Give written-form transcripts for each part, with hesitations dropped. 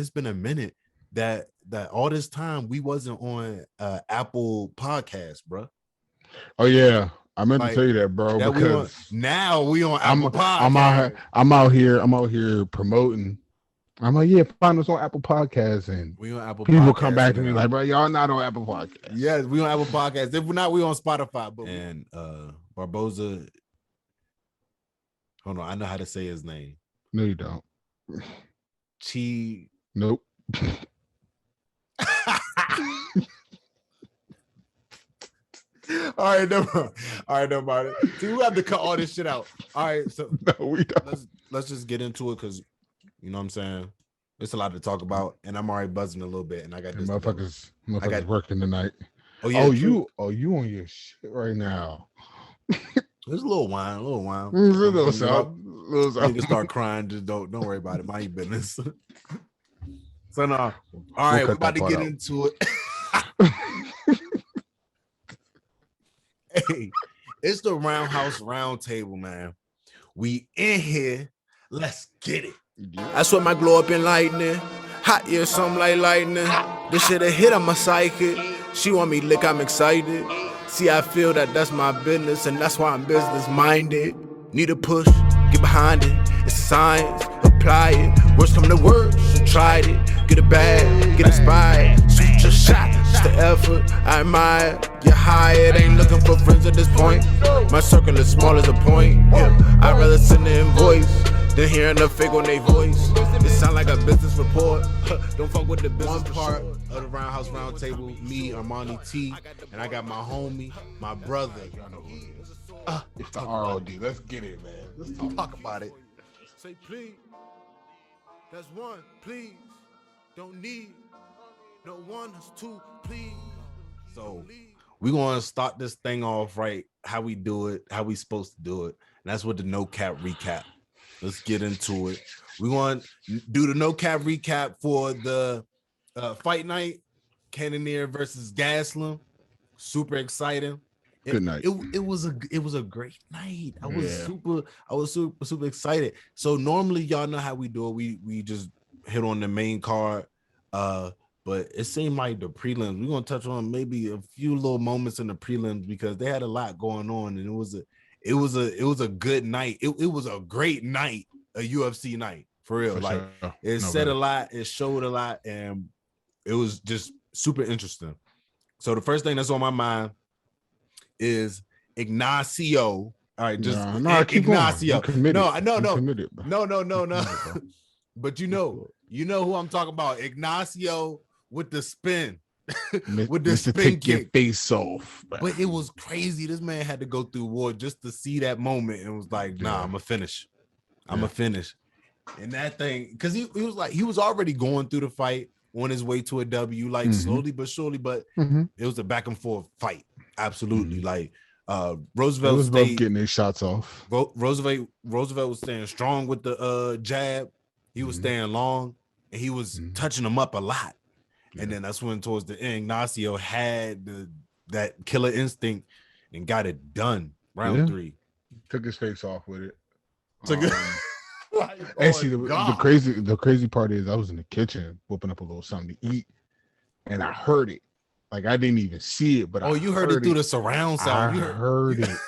it's been a minute that all this time we wasn't on Apple Podcast, bro. Oh yeah, I meant Like, to tell you that, bro. That because now we on Apple Podcast. I'm out here promoting. I'm like, yeah, find us on Apple Podcasts, and we on Apple people Podcasts come back to now. me like, bro, y'all not on Apple Podcasts. Yes, we on Apple Podcasts. If we're not, we on Spotify. But and Barboza. Hold on, I know how to say his name. No, you don't. Nope. All right, no matter. See, we have to cut all this shit out. All right, so no, we don't. Let's just get into it because you know what I'm saying. It's a lot to talk about, and I'm already buzzing a little bit, and I got this. Motherfuckers working tonight. Oh yeah. You on your shit right now. There's a little wine. Little south. You can start crying. Just don't worry about it. Mind your business. So no. All right, we're about to get into it. Hey, it's the RoundHouse RoundTable, man. We in here. Let's get it. I swear my glow up in lightning. Hot year, something like lightning. This shit a hit, I'm a psychic. She want me lick, I'm excited. See, I feel that's my business, and that's why I'm business minded. Need a push, get behind it. It's science, apply it. Worst come to worst, you tried it. Get it bad, get inspired. Shoot your shot, just the effort. I admire. You're hired, ain't looking for friends at this point. My circle is small as a point. Yeah, I'd rather send an invoice than hearing a fake on their voice. It sound like a business report. Don't fuck with the business. One part of the RoundHouse RoundTable, me, Armanni T, and I got my homie, my brother. It's the ROD. Let's get it, man. Let's talk about it. Say please. That's one, please. Don't need no one else to please. So we're going to start this thing off right, how we do it, how we supposed to do it. And that's with the no cap recap. Let's get into it. We're going to do the no cap recap for the fight night, Cannonier versus Gaslin. Super exciting. Good night. It was a great night. I was super excited. So normally y'all know how we do it. We just hit on the main card. But it seemed like the prelims, we're gonna touch on maybe a few little moments in the prelims because they had a lot going on, and it was a good night. It was a great night, a UFC night for real. It said a lot, it showed a lot, and it was just super interesting. So the first thing that's on my mind is Ignacio. All right, just Ignacio. No. But you know who I'm talking about. Ignacio with the spin. With the spin take kick. Your face off. Bro. But it was crazy. This man had to go through war just to see that moment and was like, nah, I'm gonna finish. And that thing, because he was already going through the fight on his way to a W, like slowly but surely, but it was a back and forth fight. Absolutely. Like Roosevelt was both getting his shots off. Roosevelt was staying strong with the jab. He was staying long and he was touching him up a lot. And then that's when towards the end, Ignacio had that killer instinct and got it done. Round 3. Took his face off with it. Like, and see, the crazy part is I was in the kitchen whooping up a little something to eat, and I heard it. Like I didn't even see it, but you heard it through the surround sound. I heard it.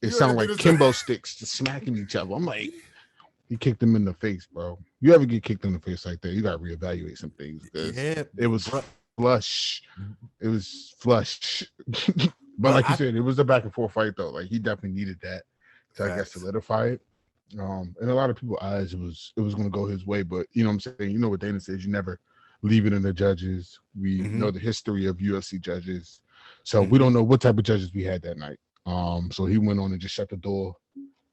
It sounded like Kimbo sticks just smacking each other. I'm like, he kicked him in the face, bro. You ever get kicked in the face like that, you gotta reevaluate some things. Yeah, it was flush. It was flush. But like you said, it was a back and forth fight though. Like he definitely needed that to, I guess, solidify it. In a lot of people's eyes, it was going to go his way, but you know what I'm saying? You know what Dana says, you never leave it in the judges. We know the history of UFC judges, so we don't know what type of judges we had that night. So he went on and just shut the door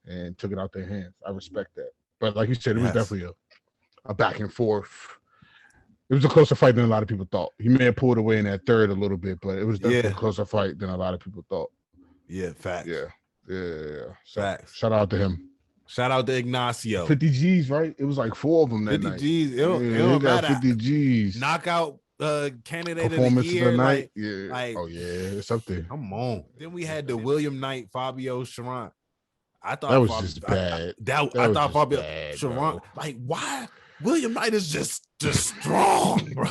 and took it out their hands. I respect that. But like you said, it was definitely a back and forth. It was a closer fight than a lot of people thought. He may have pulled away in that third a little bit, but it was definitely a closer fight than a lot of people thought. Yeah, facts. Yeah. So, facts. Shout out to him. Shout out to Ignacio. 50 G's, right? It was like 4 of them that 50 night. G's. It don't got matter. 50 G's. Knockout candidate Performance of the year. of the night. It's up there. Come on. Then we had the William Knight, Fabio Sharon. I thought that was just bad. I thought Fabio Sharon. Like, why William Knight is just strong, bro.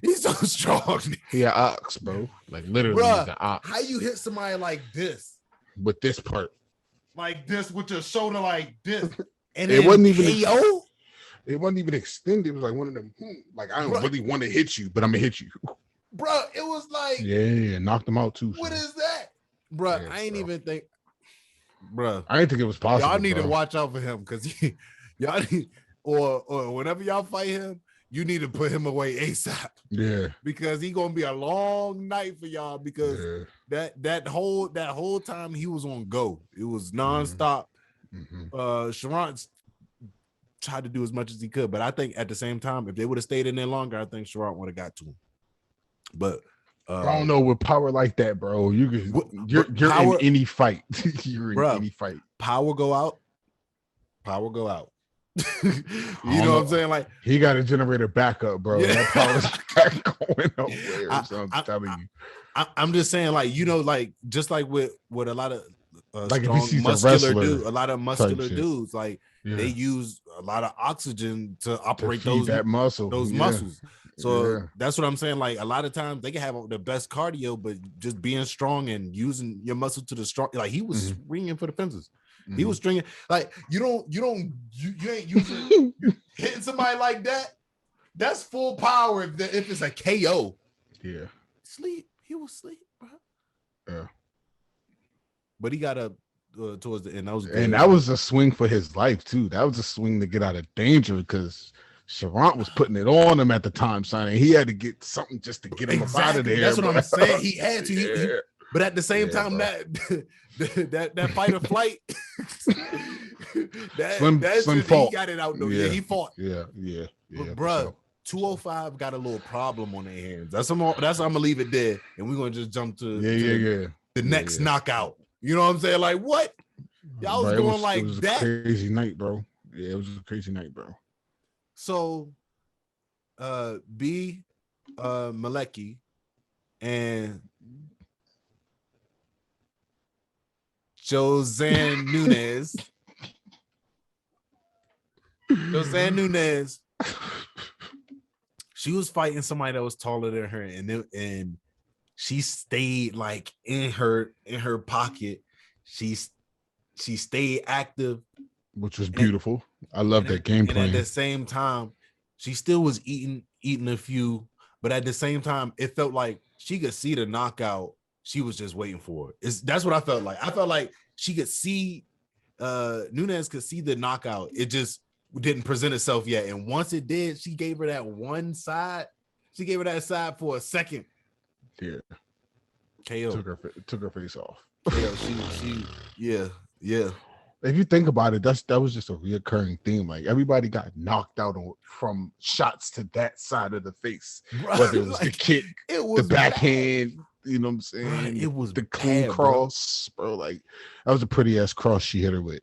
He's so strong. He an ox, bro. Like literally, Bruh, he's an ox. how you hit somebody like this? With this part, like this, with your shoulder like this, and it wasn't even KO? It wasn't even extended. It was like one of them. Like I don't really want to hit you, but I'm gonna hit you, bro. It was like knocked him out too. What is that, bro? Yeah, I ain't even think, bro. I didn't think it was possible. Y'all need to watch out for him because y'all need, or whenever y'all fight him, you need to put him away ASAP. Yeah, because he gonna be a long night for y'all. Because that whole time he was on go, it was nonstop. Sharon tried to do as much as he could, but I think at the same time, if they would have stayed in there longer, I think Sharon would have got to him. But I don't know, with power like that, bro. You're power, in any fight. You're in any fight. Power go out. You know what I'm saying? Like he got a generator backup, bro. Yeah. That power's not going nowhere. So I'm telling you. I'm just saying, like, you know, like just like with a lot of like strong, muscular dudes, a lot of muscular dudes, like they use a lot of oxygen to operate those muscles. So that's what I'm saying. Like a lot of times they can have the best cardio, but just being strong and using your muscle to the strong. Like he was swinging for the fences. He was stringing. Like you ain't using hitting somebody like that. That's full power if it's a KO. Yeah. He was asleep, bro. Yeah. But he got up towards the end. That was good. And that was a swing for his life too. That was a swing to get out of danger because Sharon was putting it on him at the time, son. And he had to get something just to get him out of there. That's what I'm saying. He had to. But at the same time, that fight or flight, Slim fought. He got it out though. Yeah, he fought. Yeah. But bro, 205 got a little problem on their hands. That's I'm gonna leave it there, and we're gonna just jump to the next knockout. You know what I'm saying? Like what? Y'all was going like that. It was a crazy night, bro. Yeah, it was a crazy night, bro. So, B. Malecki and Josanne Nunes. She was fighting somebody that was taller than her, and she stayed like in her pocket. She stayed active, which was beautiful. I love that game plan. And at the same time, she still was eating a few, but at the same time, it felt like she could see the knockout. She was just waiting for it. That's what I felt like. I felt like she could see, Nunes could see the knockout. It just didn't present itself yet. And once it did, she gave her that one side. She gave her that side for a second. Yeah. KO. Took her face off. Yeah. If you think about it, that was just a reoccurring theme. Like everybody got knocked out from shots to that side of the face, whether it was like, the kick, the backhand. You know what I'm saying? It was the clean cross, bro. Like that was a pretty ass cross she hit her with,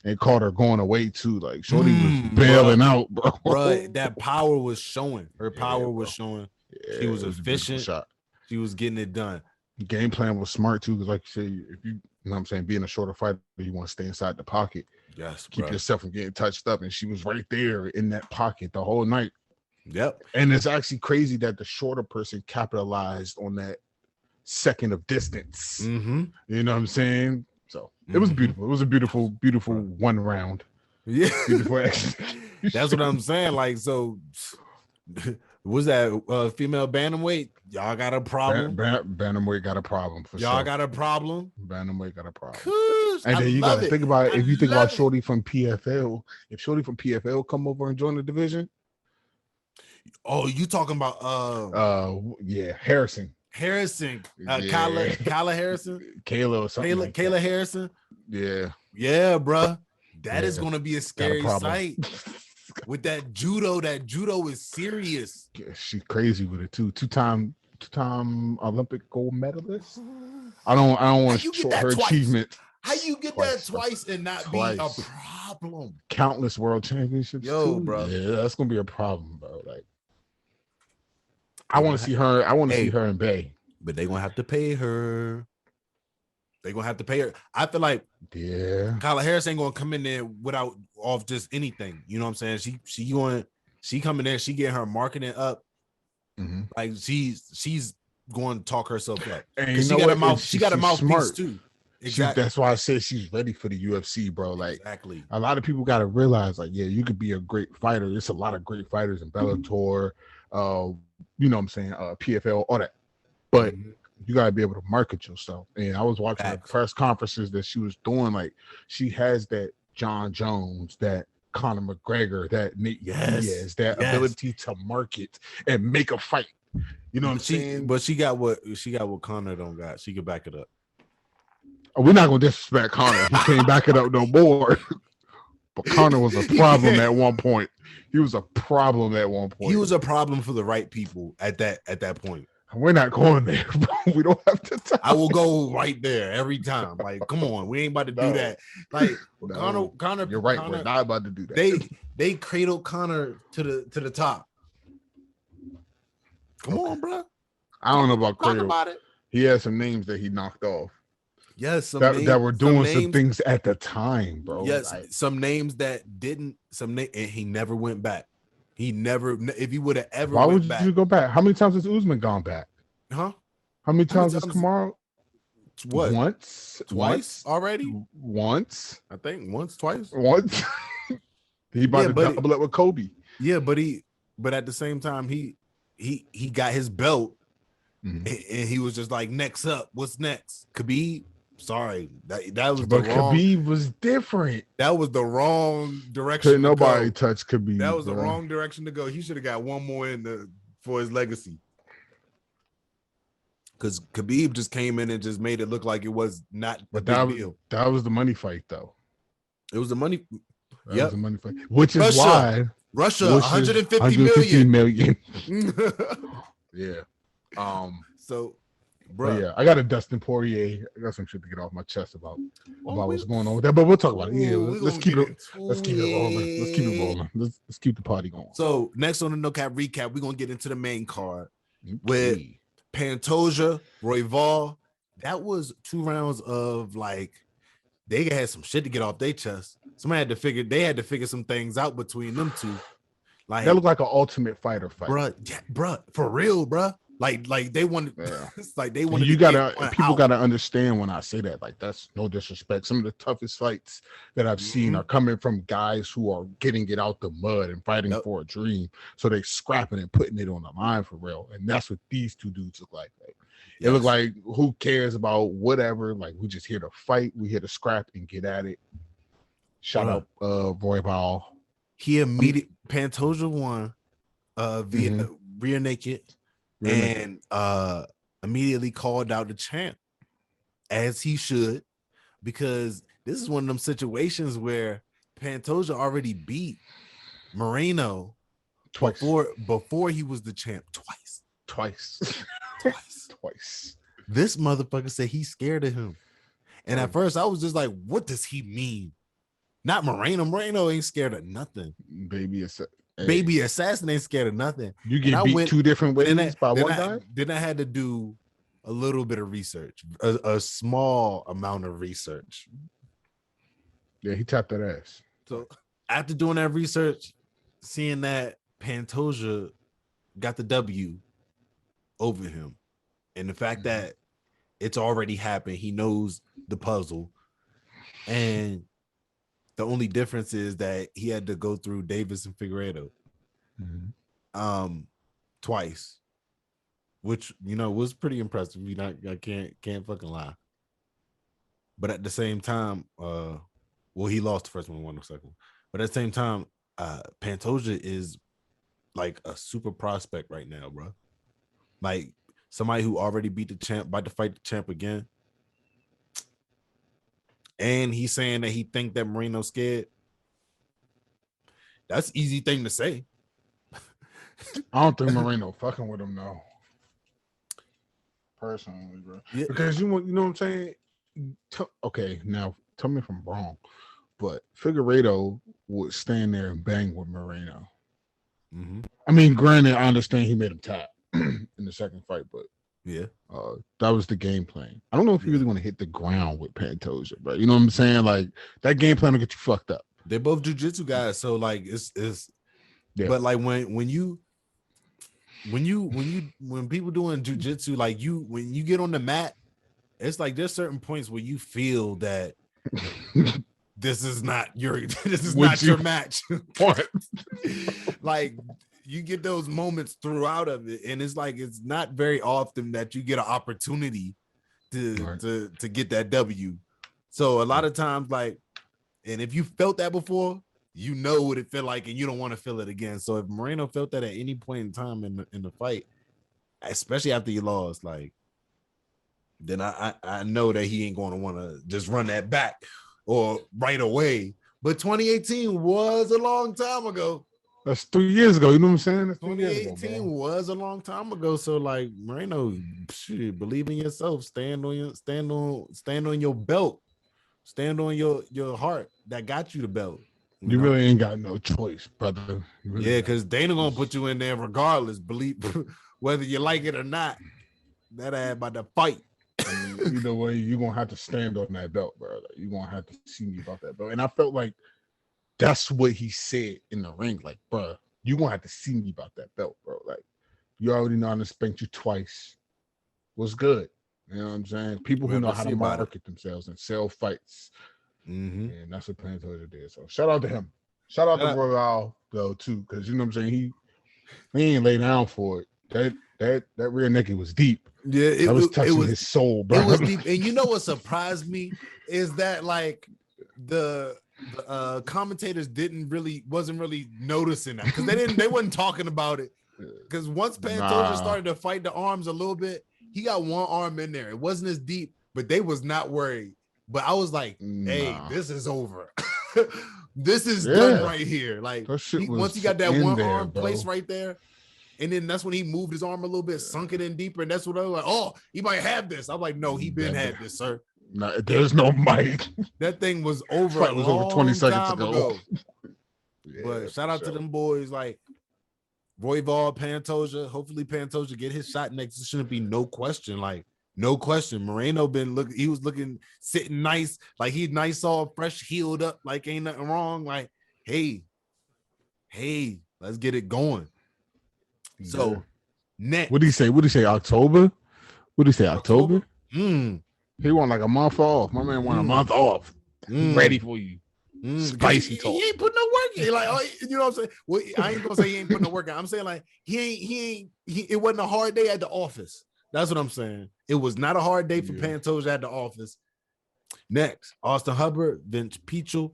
and caught her going away too. Like Shorty was bailing out, bro. Bro, that power was showing. Her power was showing. Yeah, she was efficient. Shot. She was getting it done. Game plan was smart too, because like you say, if you know what I'm saying, being a shorter fighter, you want to stay inside the pocket. Yes, keep yourself from getting touched up, and she was right there in that pocket the whole night. Yep. And it's actually crazy that the shorter person capitalized on that second of distance. Mm-hmm. You know what I'm saying? So it was beautiful. It was a beautiful one round. Yeah. Beautiful That's what I'm saying. Like, so was that female bantamweight? Y'all got a problem. Bantamweight got a problem for y'all sure. Got a problem. Bantamweight got a problem. And then you got to think about it. If you think about Shorty from PFL, if Shorty from PFL come over and join the division. Oh, you talking about Harrison. Kyla Harrison. Kayla or something. Kayla Harrison. Yeah, bro. That is gonna be a scary sight. With that judo is serious. Yeah, she's crazy with it too. Two-time Olympic gold medalist. I don't want to short her achievement. How you get that twice and not be a problem? Countless world championships. Yo, too. Bro. Yeah, that's gonna be a problem, bro. Like, I want to see her. I want to see her in Bay, but they gonna have to pay her. They're gonna have to pay her. I feel like Kyla Harris ain't gonna come in there without off just anything. You know what I'm saying? She coming there, she getting her marketing up. Like she's going to talk herself up. And you know she got a mouthpiece too. Exactly. That's why I said she's ready for the UFC, bro. Like exactly. A lot of people got to realize, like, yeah, you could be a great fighter. There's a lot of great fighters in Bellator, you know what I'm saying, PFL, all that. But you got to be able to market yourself. And I was watching the press conferences that she was doing. Like, she has that John Jones, that Conor McGregor, that Nate Diaz, that ability to market and make a fight. You know what I'm saying? But she got what Conor don't got. She can back it up. Oh, we're not gonna disrespect Conor. He can't back it up no more. But Conor was a problem at one point. He was a problem at one point. He was a problem for the right people at that point. We're not going there, bro. We don't have to talk. I will go right there every time. Like, come on, we ain't about to do that. Like, Conor. You're right. We're not about to do that. They cradled Conor to the top. Come on, bro. I don't know about cradle. Talk about it. He had some names that he knocked off. Yes, that were doing some things at the time, bro. Yes, some names that didn't. And he never went back. He never. If he would have ever. Why would you go back? How many times has Usman gone back? Huh? How many times has Kamaru? What? Once? Twice already? Once? I think once, twice. Once. He about to double up with Kobe. Yeah, but at the same time, he got his belt, and he was just like, next up, what's next? Khabib. Sorry, that was the wrong. Khabib was different. That was the wrong direction. Couldn't nobody touch Khabib. That was the wrong direction to go. He should have got one more for his legacy. Because Khabib just came in and just made it look like it was not a big deal. That was the money fight, though. It was the money. That was the money fight, which is why Russia 150 million. Yeah. So. Bro, yeah, I got a Dustin Poirier. I got some shit to get off my chest about what's going on with that. But we'll talk about it. Yeah, let's keep it rolling. Let's keep it rolling. Let's keep the party going. So next on the No Cap recap, we're gonna get into the main card with Pantoja, Royval. That was 2 rounds of like they had some shit to get off their chest. Somebody had to figure some things out between them two. Like that looked like an Ultimate Fighter fight, bruh, for real, bruh. Like they wanted, it's like they wanted. People gotta understand when I say that. Like that's no disrespect. Some of the toughest fights that I've seen are coming from guys who are getting it out the mud and fighting for a dream. So they scrapping and putting it on the line for real. And that's what these two dudes look like. It look like who cares about whatever. Like we just here to fight. We here to scrap and get at it. Shout out Royval. He Pantoja won via rear naked. And immediately called out the champ, as he should, because this is one of them situations where Pantoja already beat Moreno twice before he was the champ. Twice. This motherfucker said he's scared of him, and at first I was just like, "What does he mean?" Not Moreno. Moreno ain't scared of nothing. Baby Assassin ain't scared of nothing. You get beat 2 different ways by one guy? Then I had to do a little bit of research, a small amount of research. Yeah, he tapped that ass. So after doing that research, seeing that Pantoja got the W over him, and the fact that it's already happened, he knows the puzzle, and the only difference is that he had to go through Davis and Figueiredo twice, which was pretty impressive. I can't fucking lie. But at the same time, he lost the first one, won the second one. But at the same time, Pantoja is like a super prospect right now, bro. Like somebody who already beat the champ, about to fight the champ again. And he's saying that he think that Moreno's scared. That's an easy thing to say. I don't think Moreno fucking with him though. Personally, bro. Yeah. Because you know what I'm saying? Okay, now tell me if I'm wrong, but Figueiredo would stand there and bang with Moreno. I mean, granted, I understand he made him tap in the second fight, but Yeah. That was the game plan. I don't know if you really want to hit the ground with Pantoja, but you know what I'm saying? Like that game plan will get you fucked up. They're both jiu-jitsu guys, so like it's yeah. But like when people doing jiu-jitsu, like when you get on the mat, it's like there's certain points where you feel that this is not your match. Like you get those moments throughout of it, and it's like it's not very often that you get an opportunity to get that W. So a lot of times, like, and if you felt that before, you know what it felt like, and you don't want to feel it again. So if Moreno felt that at any point in time in the fight, especially after you lost, like, then I know that he ain't going to want to just run that back or right away. But 2018 was a long time ago. That's 3 years ago. You know what I'm saying? That's 2018 was a long time ago. So like Moreno, believe in yourself. Stand on your belt. Stand on your heart that got you the belt. You know? Really ain't got no choice, brother. Really because Dana gonna put you in there regardless. Believe whether you like it or not. That ass about to fight. Either way, you're gonna have to stand on that belt, bro. Like, you're gonna have to see me about that belt. And I felt like that's what he said in the ring. Like, bro, you're gonna have to see me about that belt, bro. Like, you already know I done spanked you twice. What's good? You know what I'm saying? People who know how to market themselves and sell fights. Mm-hmm. And that's what Pantoja did. So shout out to him. Shout out to Royale though too, because you know what I'm saying. He ain't lay down for it. That rear naked was deep. Yeah, it was touching his soul, bro. It was deep. And you know what surprised me is that like the commentators wasn't really noticing that because they wasn't talking about it. Because once Pantoja started to fight the arms a little bit, he got one arm in there. It wasn't as deep, but they was not worried. But I was like, hey, this is over. This is done right here. Like once he got that one arm placed right there, and then that's when he moved his arm a little bit, sunk it in deeper, and that's what I was like, oh, he might have this. I'm like, no, he been had this, sir. No, there's no mic. That thing was over. Fight was over 20 seconds ago. But shout out to them boys like Royval, Pantoja. Hopefully Pantoja get his shot next. There shouldn't be no question. Like, no question. Moreno he was looking, sitting nice, like he nice, all fresh, healed up, like ain't nothing wrong. Like, hey, let's get it going. So next. What did he say? October? What did he say? October? He want like a month off. My man want a month off. Ready for you. Spicy talk. He ain't putting no work in. Like, you know what I'm saying? Well, I ain't gonna say he ain't putting no work in. I'm saying like it wasn't a hard day at the office. That's what I'm saying. It was not a hard day for Pantoja at the office. Next, Austin Hubbard, Vince Pichel.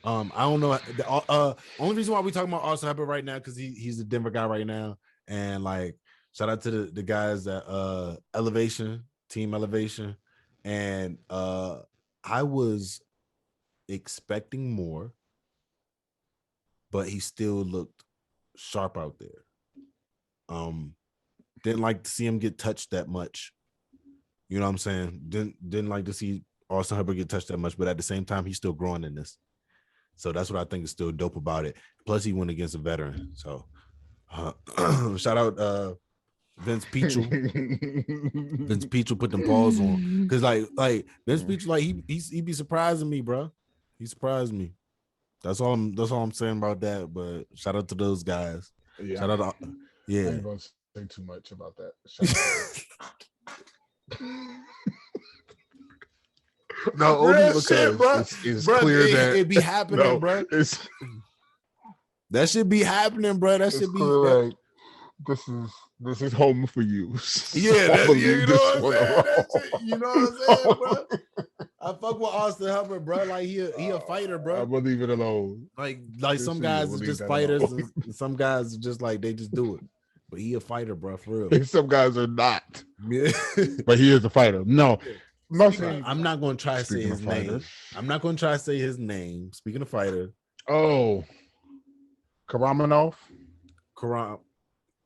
I don't know. The only reason why we talking about Austin Hubbard right now because he's the Denver guy right now, and like shout out to the guys at Team Elevation, and I was expecting more, but he still looked sharp out there. Didn't like to see him get touched that much. You know what I'm saying? Didn't like to see Austin Hubbard get touched that much, but at the same time, he's still growing in this. So that's what I think is still dope about it. Plus, he went against a veteran. So shout out Vince Pichel. Vince Pichel put them paws on. Because like Vince Pichel, like he be surprising me, bro. He surprised me. That's all I'm saying about that. But shout out to those guys. Yeah. Shout out to I ain't gonna say too much about that. No, only because it's clear that it be happening, bro. That should be happening, bro. That should be. Like, this is home for you. Yeah, you know what I'm saying, bro. I fuck with Austin Hubbard, bro. Like he a fighter, bro. I will leave it alone. Like some guys are just fighters, and some guys are just like they just do it. But he a fighter, bro, for real. And some guys are not. Yeah. But he is a fighter. No. I'm not going to try to say his name. I'm not going to try to say his name. Speaking of fighter. Oh. Karamanov?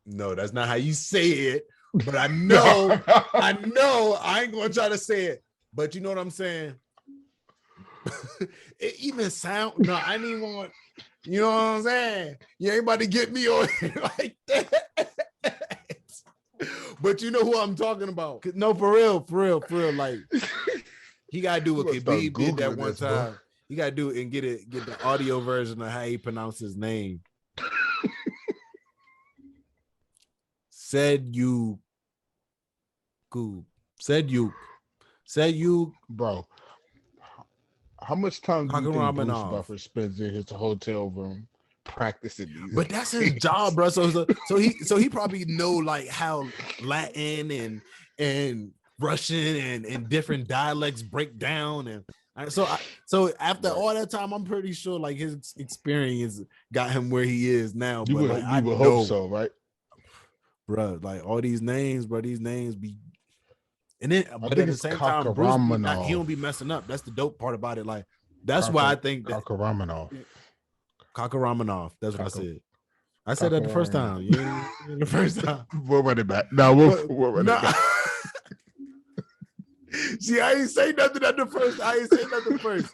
No, that's not how you say it. But I know, I ain't going to try to say it. But you know what I'm saying? It even sound, no, I didn't even want, you know what I'm saying? You ain't about to get me on like that. But you know who I'm talking about. No, for real. Like, he gotta do what Khabib did that one time. Bro. He gotta do it and get the audio version of how he pronounced his name. Said you, bro. How much time do you think Bruce Buffer spends in his hotel room practicing these? But that's his job, bro. So he probably know like how Latin and Russian and different dialects break down, and so after all that time, I'm pretty sure like his experience got him where he is now. You would hope so, right, bro? Like all these names, bro. These names be. And then, but at the same time, Bruce, he don't be messing up. That's the dope part about it. Like, that's why I think that Kakaramanov. That's what I said. I said that the first time. Yeah, the first time. We'll run it back. No, we'll run it back. See, I ain't say nothing at the first.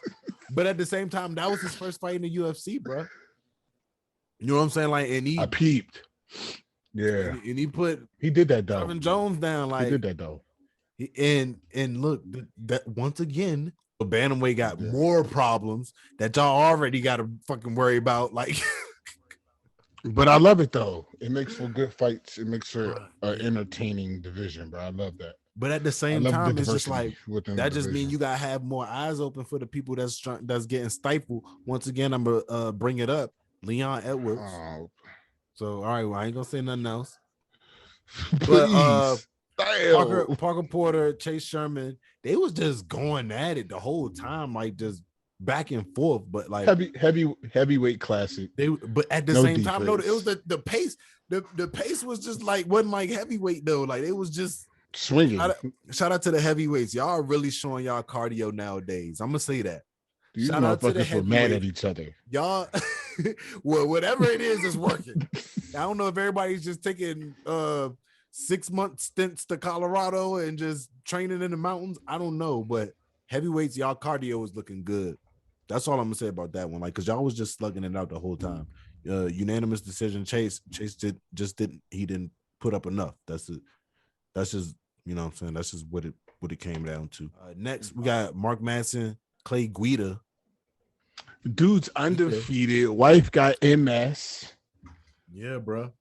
But at the same time, that was his first fight in the UFC, bro. You know what I'm saying? Like, and I peeped. Yeah, and he did that though. Kevin Jones down. Like, he did that though. And look, that once again, the bantamweight got more problems that y'all already got to fucking worry about. Like, but I love it though. It makes for good fights. It makes for an entertaining division, bro. I love that. But at the same time, it's just like that just means you gotta have more eyes open for the people that's getting stifled. Once again, I'm gonna bring it up, Leon Edwards. Oh. So all right, well, I ain't gonna say nothing else. But Parker Porter, Chase Sherman, they was just going at it the whole time, like just back and forth. But like heavyweight classic. But at the same time, no, it was the pace. The pace was just like wasn't like heavyweight though. Like it was just swinging. Shout out to the heavyweights. Y'all are really showing y'all cardio nowadays. I'm gonna say that. These motherfuckers were mad at each other. Y'all, well, whatever it is working. I don't know if everybody's just taking 6-month stints to Colorado and just training in the mountains. I don't know, but heavyweights, y'all cardio is looking good. That's all I'm gonna say about that one. Like, cause y'all was just slugging it out the whole time. Unanimous decision. Chase didn't put up enough. That's just, you know what I'm saying? That's just what it came down to. Next, we got Mark Madison, Clay Guida. Dude's undefeated. Wife got MS. Yeah, bro.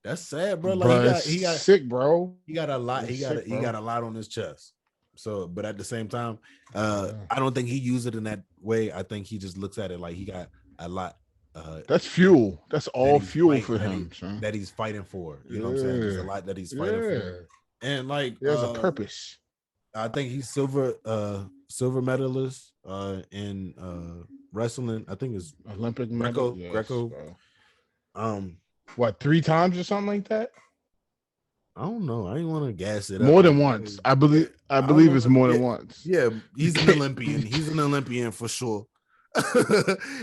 That's sad, bro. Like he got sick, bro. He got a lot. He got a lot on his chest. So, but at the same time, I don't think he used it in that way. I think he just looks at it like he got a lot. That's fuel. That's all fuel for him. That he's fighting for. You know what I'm saying? There's a lot that he's fighting for. And like, there's a purpose. I think he's silver medalist in wrestling. I think it's Olympic Greco. What, 3 times or something like that? I don't know. I didn't want to gas it up. More than once. I believe it's more than once. Yeah, he's an Olympian. He's an Olympian for sure.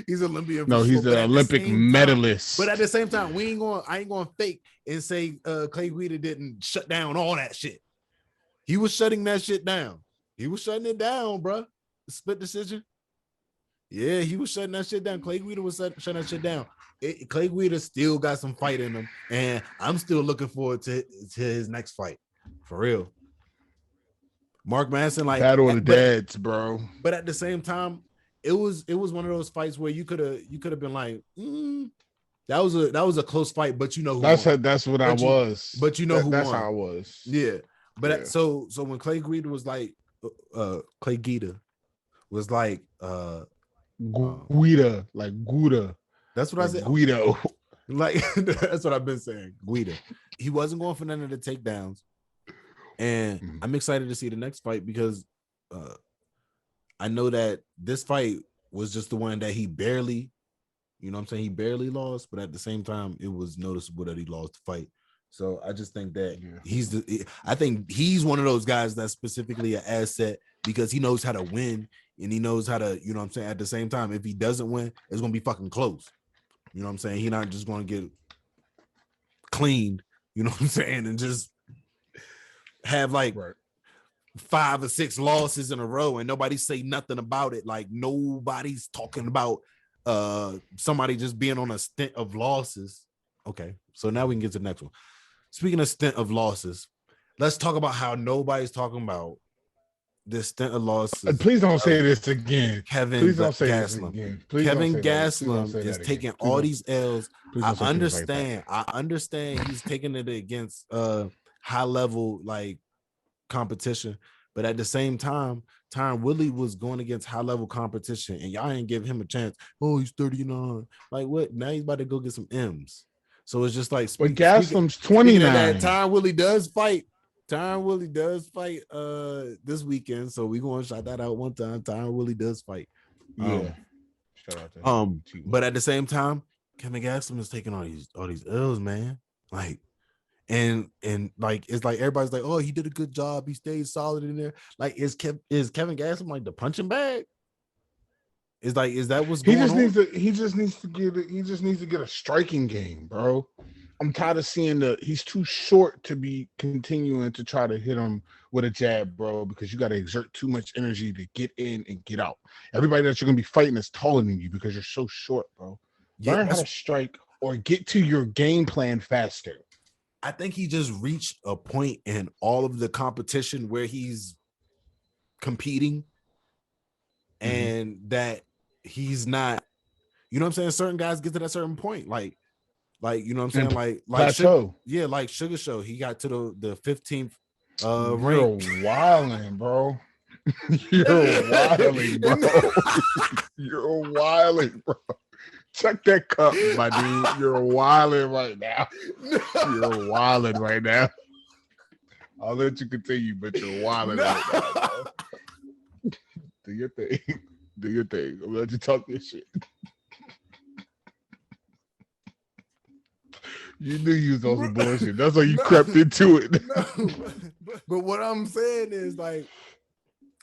He's an Olympian. No, he's an Olympic medalist. But at the same time, I ain't going to fake and say Clay Guida didn't shut down all that shit. He was shutting that shit down. He was shutting it down, bro. Split decision. Yeah, he was shutting that shit down. Clay Guida was shutting that shit down. Clay Guida still got some fight in him, and I'm still looking forward to his next fight, for real. Mark Madison, like battle of the dads, bro. But at the same time, it was one of those fights where you could have been like, that was a close fight, but you know who won. That's what I was. But you know who that's won. How I was. Yeah, but so when Clay Guida was like, Clay Guida was like, Guida, like Gouda. That's what I said. Guido. Like, that's what I've been saying. Guida. He wasn't going for none of the takedowns. And I'm excited to see the next fight because I know that this fight was just the one that he barely, you know what I'm saying? He barely lost, but at the same time, it was noticeable that he lost the fight. So I just think that I think he's one of those guys that's specifically an asset because he knows how to win and he knows how to, you know what I'm saying? At the same time, if he doesn't win, it's going to be fucking close. You know what I'm saying? He's not just going to get cleaned, you know what I'm saying? And just have like 5 or 6 losses in a row and nobody say nothing about it. Like nobody's talking about somebody just being on a stint of losses. Okay, so now we can get to the next one. Speaking of stint of losses, let's talk about how nobody's talking about this stint of losses. Please don't say this again. Please don't say this again. Kevin Gaslin is taking all these L's. I understand he's taking it against high level like competition, but at the same time, Tyron Woodley was going against high level competition, and y'all ain't give him a chance. Oh, he's 39. Like what? Now he's about to go get some M's. So it's just like, but Gaslam's 29. Tyron Woodley does fight. Tyron Woodley does fight this weekend, so we gonna shout that out one time. Tyron Woodley does fight. Shout out to him. But at the same time, Kevin Gaslin is taking all these L's, man. Like, and like it's like everybody's like, oh, he did a good job. He stayed solid in there. Like, is Kevin Gaslin like the punching bag? Is that what's going on? He just needs to get a striking game, bro. I'm tired of seeing he's too short to be continuing to try to hit him with a jab, bro, because you got to exert too much energy to get in and get out. Everybody that you're going to be fighting is taller than you because you're so short, bro. Learn how to strike or get to your game plan faster. I think he just reached a point in all of the competition where he's competing and that he's not, you know what I'm saying? Certain guys get to that certain point. Like, you know what I'm saying? Like plateau. Like Sugar Show. He got to the 15th rank. You're wilding, bro. You're wilding, bro. You're wilding, bro. Check that cup, my dude. You're wilding right now. You're wilding right now. I'll let you continue, but you're wilding right now, bro. Do your thing. Do your thing. I'm gonna let you talk this shit. You knew you was on some bullshit. That's why you crept into it. But what I'm saying is, like,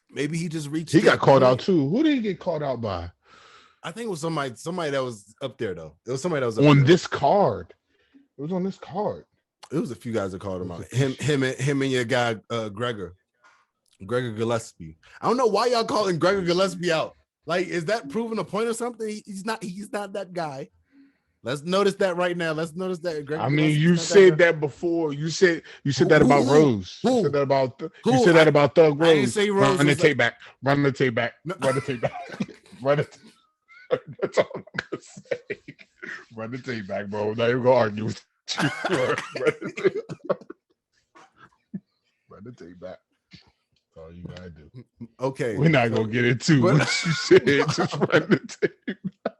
maybe he just reached. He got called out too. Who did he get called out by? I think it was somebody that was up there though. It was somebody that was on this card. It was on this card. It was a few guys that called him out. Him and your guy Gregor Gillespie. I don't know why y'all calling Gregor Gillespie out. Like, is that proving a point or something? He's not that guy. Let's notice that right now. Let's notice that. I mean, you said that before. You said that about Rose. You said that about Thug Rose. I didn't say Rose. Run the tape back. Run the tape back. Run the tape back. Run it. That's all I'm gonna say. Run the tape back, bro. Now you're gonna argue with you. Run the tape back. That's all you gotta do. Okay. We're not gonna get into what you said. Just run the tape back.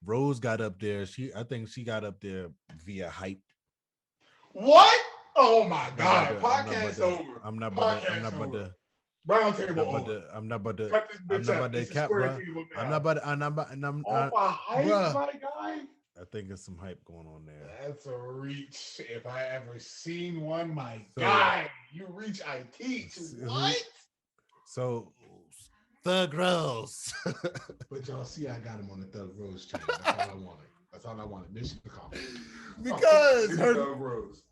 Rose got up there. I think she got up there via hype. What? Oh my God! Podcast over. I'm not about to. RoundTable. I'm not about to cap, bro. I'm not about hype, my guy. I think there's some hype going on there. That's a reach. If I ever seen one, my guy. You reach, I teach. What? So, Thug Rose. But y'all see, I got him on the Thug Rose train. That's all I wanted. Mission accomplished. Because Thug Rose.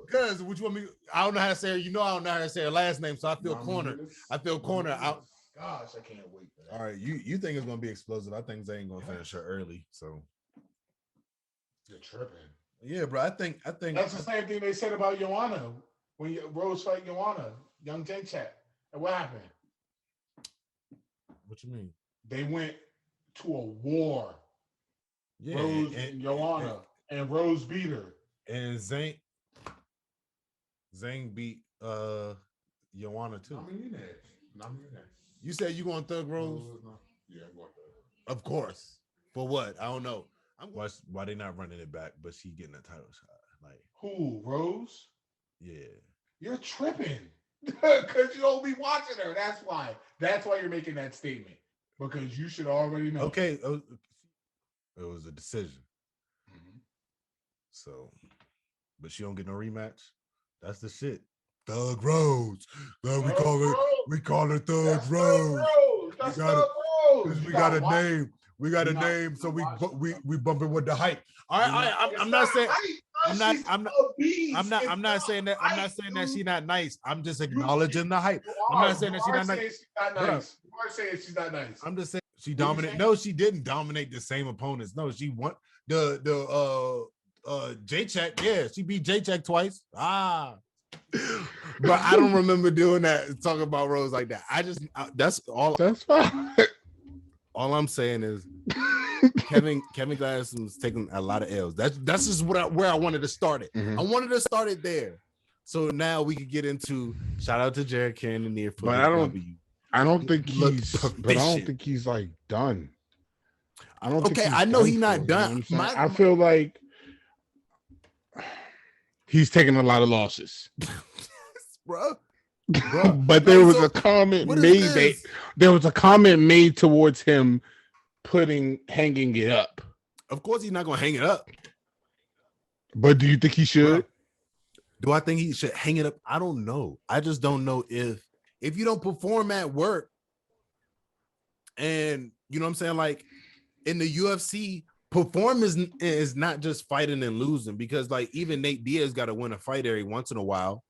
Because which one? I don't know how to say her. You know, I don't know how to say her last name, so I feel cornered. Out. Gosh, I can't wait for that. All right, you think it's gonna be explosive? I think they ain't gonna finish her early. So you're tripping. Yeah, bro. I think that's the same thing they said about Joanna when Rose fight Joanna, Young Jen Chat. And what happened? What you mean? They went to a war. Yeah, Rose and Joanna and Rose beat her. And Zane beat Joanna too. You said you going Thug Rose? Yeah, I'm going Thug. Of course. For what? I don't know. Why they not running it back, but she getting a title shot? Like who? Rose? Yeah. You're tripping. Because you don't be watching her. That's why. That's why you're making that statement. Because you should already know. Okay. It was a decision. Mm-hmm. So, but she don't get no rematch. That's the shit. Thug Rose. We call her Thug Rose. We got a name. We got a name. So we bump it with the hype. I'm not saying. I'm not saying that. I'm not saying that she's not nice. I'm just acknowledging the hype. I'm not saying that she's not nice. You are saying she's not nice. I'm just saying she dominated. No, she didn't dominate the same opponents. No, she won the J-Check. Yeah, she beat J-Check twice. But I don't remember doing that, talking about Rose like that. That's all. That's fine. All I'm saying is Kevin Gaslin's taking a lot of L's. That's just where I wanted to start it. I wanted to start it there. So now we could get into shout out to Jared Cannonier for but I don't think he's like done. I don't think I know he's not done. I feel like he's taking a lot of losses. bro. But there was a comment made. There was a comment made towards him hanging it up. Of course, he's not gonna hang it up. But do you think he should? Bro, do I think he should hang it up? I don't know. I just don't know if you don't perform at work, and you know what I'm saying, like in the UFC, performance is not just fighting and losing, because like even Nate Diaz got to win a fight every once in a while.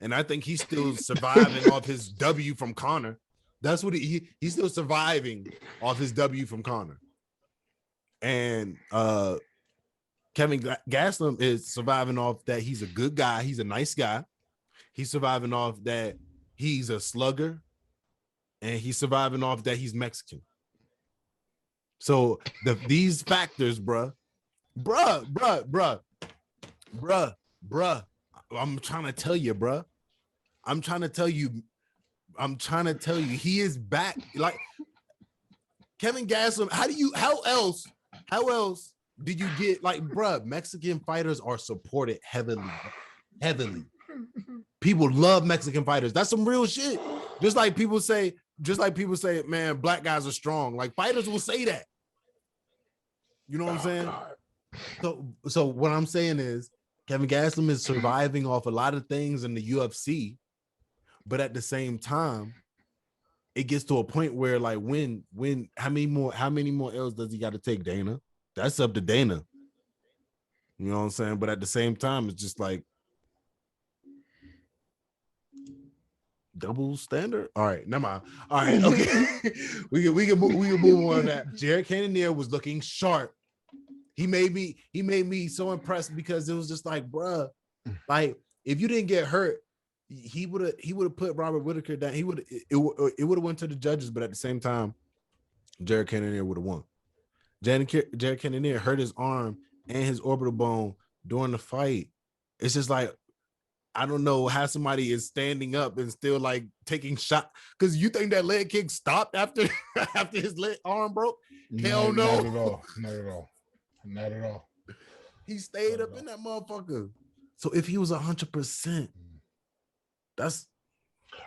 And I think he's still surviving off his W from Conor. That's what he's still surviving off his W from Conor. And Kevin Gaslin is surviving off that he's a good guy. He's a nice guy. He's surviving off that he's a slugger. And he's surviving off that he's Mexican. So these factors, bruh. I'm trying to tell you, bruh. I'm trying to tell you, he is back. Like Kevin Gaslin, how else did you get, like, bruh, Mexican fighters are supported heavily. People love Mexican fighters. That's some real shit. Just like people say, man, black guys are strong. Like fighters will say that. You know what I'm saying? So what I'm saying is Kevin Gaslin is surviving off a lot of things in the UFC, but at the same time, it gets to a point where, like, when how many more L's does he got to take, Dana? That's up to Dana. You know what I'm saying? But at the same time, it's just like double standard. All right, never mind. All right, okay. we can move on that. Jared Cannonier was looking sharp. He made me so impressed because it was just like, bruh, like if you didn't get hurt, he would have put Robert Whittaker down. It would have went to the judges, but at the same time, Jared Cannonier would have won. Jared Cannonier hurt his arm and his orbital bone during the fight. It's just like, I don't know how somebody is standing up and still like taking shots. Because you think that leg kick stopped after his arm broke? Hell no. Not at all. He stayed up in that motherfucker. So if he was 100%, that's.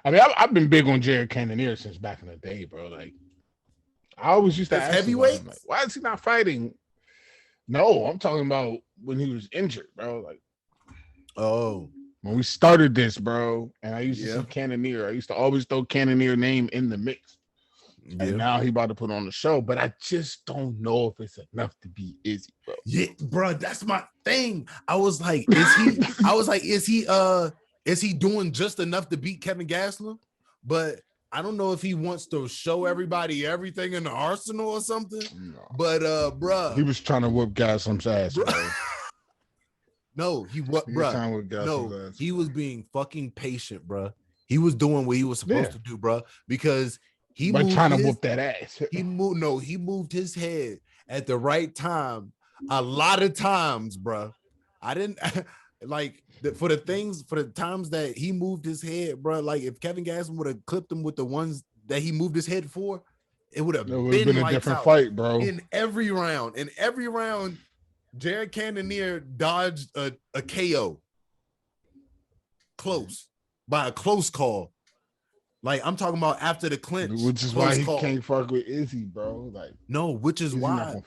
I mean, I've been big on Jared Cannonier since back in the day, bro. Like, I always used to ask heavyweight. Like, why is he not fighting? No, I'm talking about when he was injured, bro. Like, oh, when we started this, bro, and I used to see Cannonier. I used to always throw Cannonier name in the mix. Yeah. And now he about to put on the show, but I just don't know if it's enough to beat Izzy, bro. Yeah, bro, that's my thing. I was like, is he doing just enough to beat Kevin Gaslin? But I don't know if he wants to show everybody everything in the arsenal or something. No. But bro, he was trying to whoop Gaslin's ass, bro. No, he was being fucking patient, bro. He was doing what he was supposed to do, bro, because he was trying to whoop that ass. He moved his head at the right time. A lot of times, bro. I didn't like for the times that he moved his head, bro. Like if Kevin Gaslin would have clipped him with the ones that he moved his head for, it would have been a different fight, bro. In every round, Jared Cannonier dodged a KO. Close. By a close call. Like I'm talking about after the clinch. Which is why he can't fuck with Izzy, bro. Like no, which is why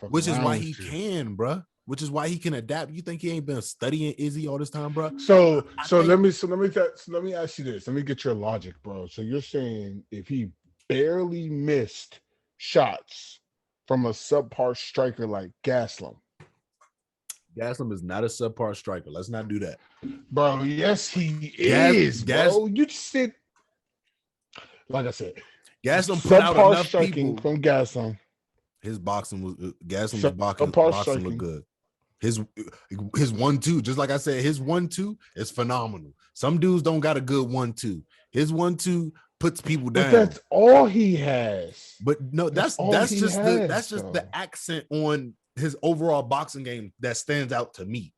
he can, bro. Which is why he can adapt. You think he ain't been studying Izzy all this time, bro? Let me ask you this. Let me get your logic, bro. So you're saying if he barely missed shots from a subpar striker like Gaslin. Gaslin is not a subpar striker. Let's not do that. Bro, yes, he is, bro. You just said, like I said, Gaslin put out enough striking people. From Gaslin. His boxing was Gaslin's boxing looked good. His 1-2, just like I said, his 1-2 is phenomenal. Some dudes don't got a good 1-2. His 1-2 puts people down. But that's all he has. But no, that's just the accent on his overall boxing game that stands out to me.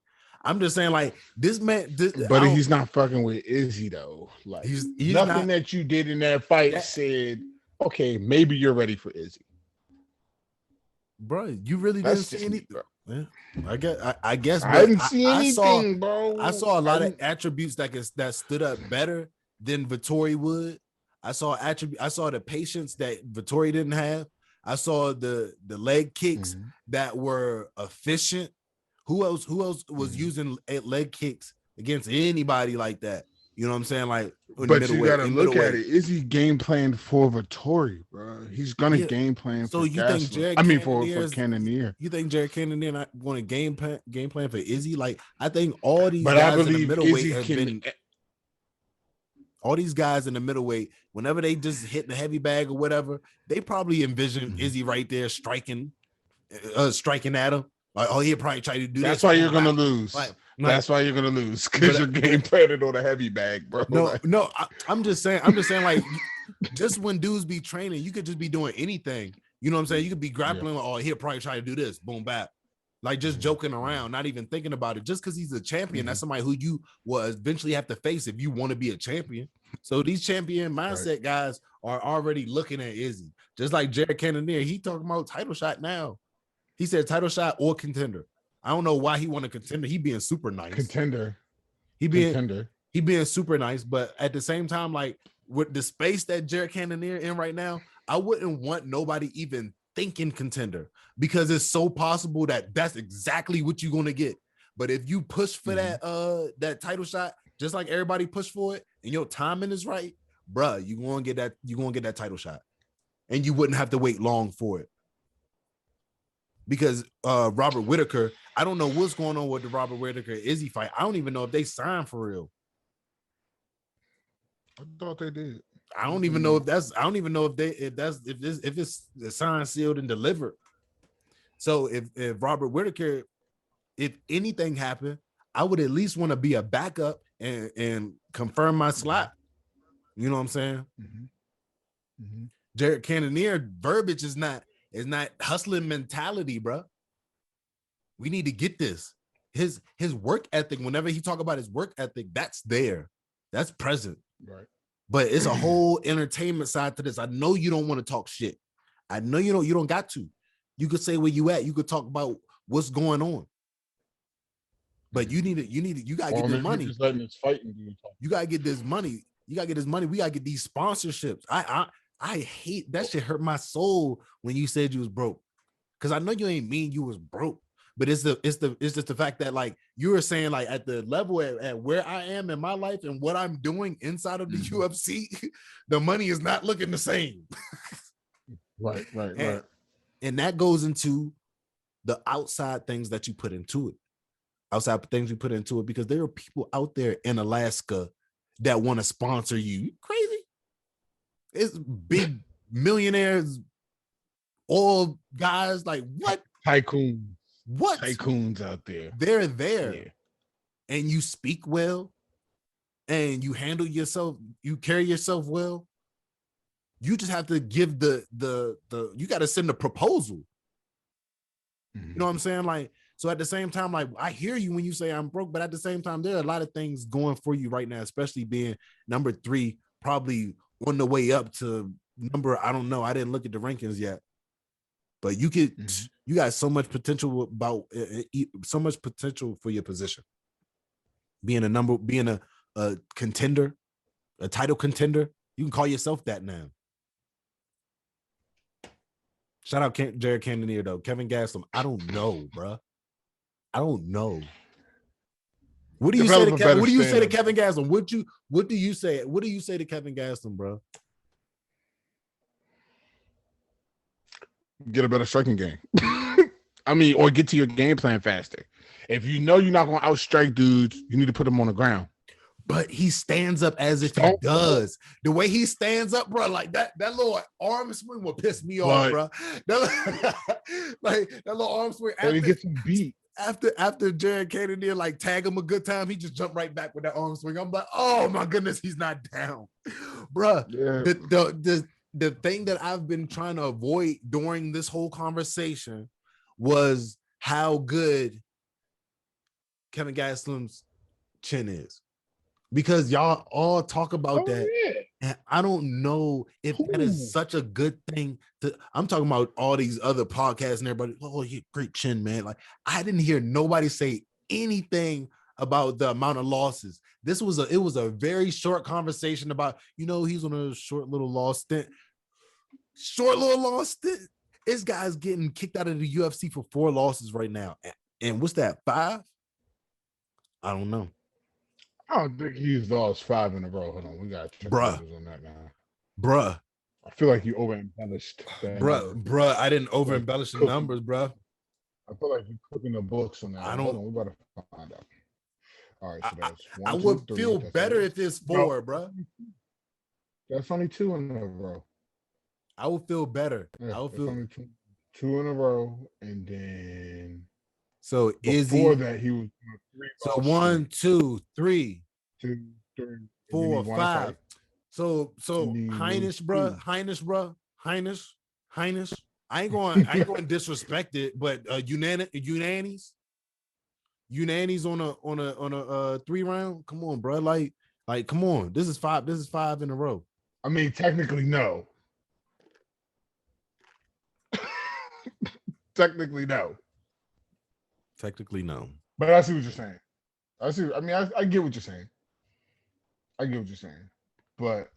I'm just saying, like, this man. But he's not fucking with Izzy though. Like, he's nothing that you did in that fight said, okay, maybe you're ready for Izzy. Bro, you really didn't see anything. Yeah, I guess. I didn't see anything, bro. I saw a lot of attributes that stood up better than Vettori would. I saw the patience that Vettori didn't have. I saw the leg kicks that were efficient. Who else was using leg kicks against anybody like that? You know what I'm saying? Like, but you gotta look at it. Is he game plan for Vettori, bro? He's gonna game plan. So for you Gaslin. think Jared? For Cannonier? You think Jared Cannonier not going to game plan for Izzy? Like, I think all these guys guys in the middleweight have been. All these guys in the middleweight, whenever they just hit the heavy bag or whatever, they probably envision Izzy right there striking at him. Like, oh, he'll probably try to do that. That's why you're gonna lose. That's why you're gonna lose, because you're game planning on a heavy bag, bro. No, I'm just saying, like, just when dudes be training, you could just be doing anything. You know what I'm saying? You could be grappling, like, oh, he'll probably try to do this, boom, bap. Like, just joking around, not even thinking about it. Just because he's a champion, that's somebody who you will eventually have to face if you want to be a champion. So these champion mindset guys are already looking at Izzy. Just like Jared Cannonier, he talking about title shot now. He said title shot or contender. I don't know why he want a contender. He being super nice. He being super nice, but at the same time, like, with the space that Jared Cannonier in right now, I wouldn't want nobody even thinking contender, because it's so possible that that's exactly what you're gonna get. But if you push for that title shot, just like everybody push for it, and your timing is right, bruh, you're gonna get that title shot, and you wouldn't have to wait long for it. Because Robert Whittaker, I don't know what's going on with the Robert Whittaker Izzy fight. I don't even know if they signed for real. I thought they did. I don't even know if that's. I don't even know if it's signed, sealed, and delivered. So if Robert Whittaker, if anything happened, I would at least want to be a backup and confirm my slot. You know what I'm saying? Jared Cannonier verbiage is not hustling mentality, bro. We need to get this. His work ethic, whenever he talk about his work ethic, that's there. That's present. Right. But it's a whole entertainment side to this. I know you don't want to talk shit. I know you don't got to. You could say where you at. You could talk about what's going on. But you gotta get this money. Just letting this fight and you gotta get this money. You gotta get this money. We gotta get these sponsorships. I hate that shit. Hurt my soul when you said you was broke, because I know you ain't mean you was broke, but it's just the fact that, like, you were saying, like, at the level at where I am in my life and what I'm doing inside of the UFC, the money is not looking the same. Right. And that goes into the outside things that you put into it. Outside things you put into it, because there are people out there in Alaska that want to sponsor you. You crazy? It's big millionaires, all guys, like, what? Tycoons. What? Tycoons out there. They're there. Yeah. And you speak well, and you handle yourself, you carry yourself well. You just have to give you got to send a proposal. You know what I'm saying? Like, so at the same time, like, I hear you when you say I'm broke, but at the same time, there are a lot of things going for you right now, especially being number 3, probably on the way up to number, I don't know. I didn't look at the rankings yet, but you got so much potential so much potential for your position. Being a contender, a title contender, you can call yourself that now. Shout out Jared Cannonier though. Kevin Gaslin, I don't know, bro. I don't know. What do you say to Kevin? What do you say to Kevin Gaslin? What do you say? What do you say to Kevin Gaslin, bro? Get a better striking game. I mean, or get to your game plan faster. If you know you're not going to outstrike dudes, you need to put them on the ground. But he stands up as if he does. The way he stands up, bro, like that little arm swing will piss me off, bro. Like that little arm swing. And he gets him beat. after Jared Cannonier like tag him a good time, he just jumped right back with that arm swing. I'm like, oh my goodness, he's not down, bruh. Yeah. The thing that I've been trying to avoid during this whole conversation was how good Kevin Gaslam's chin is, because y'all all talk about that. Yeah. And I don't know if that is such a good thing. I'm talking about all these other podcasts and everybody, oh, yeah, great chin, man. Like, I didn't hear nobody say anything about the amount of losses. It was a very short conversation about, he's on a short little loss stint. This guy's getting kicked out of the UFC for 4 losses right now. And what's that, 5? I don't know. I don't think he's lost 5 in a row. Hold on, we got bruh on that now. Bruh. I feel like you over embellished. Bruh, I didn't over embellish the numbers, bruh. I feel like you're cooking the books on that. Hold on, we better find out. All right, so that's 1, I 2, would 3. Feel better if it's 4, bruh. That's only 2 in a row. I would feel better. Yeah, I would feel only 2 in a row, and then so before that he was 3. So 1, 2, 3, 2, 3, 4, 5. So Highness, bruh. I ain't going to disrespect it, but Unani's on a 3 round. Come on, bro. Like come on. This is 5 in a row. I mean, technically no. Technically no. But I see what you're saying. I get what you're saying. But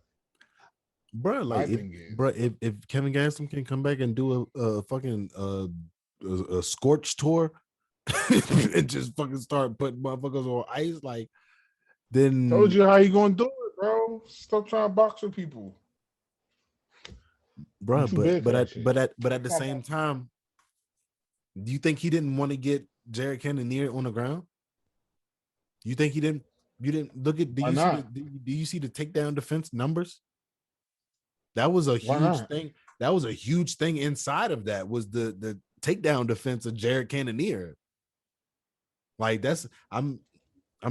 bro, like if Kevin Gaslam can come back and do a fucking a scorch tour and just fucking start putting motherfuckers on ice, like, then told you how you gonna do it, bro. Stop trying to box with people, bro. But at the same time, do you think he didn't want to get Jared Cannonier on the ground? You think he didn't? You didn't look at? Do you see the takedown defense numbers? That was a huge thing. That was a huge thing inside of that was the takedown defense of Jared Cannonier. Like, that's I'm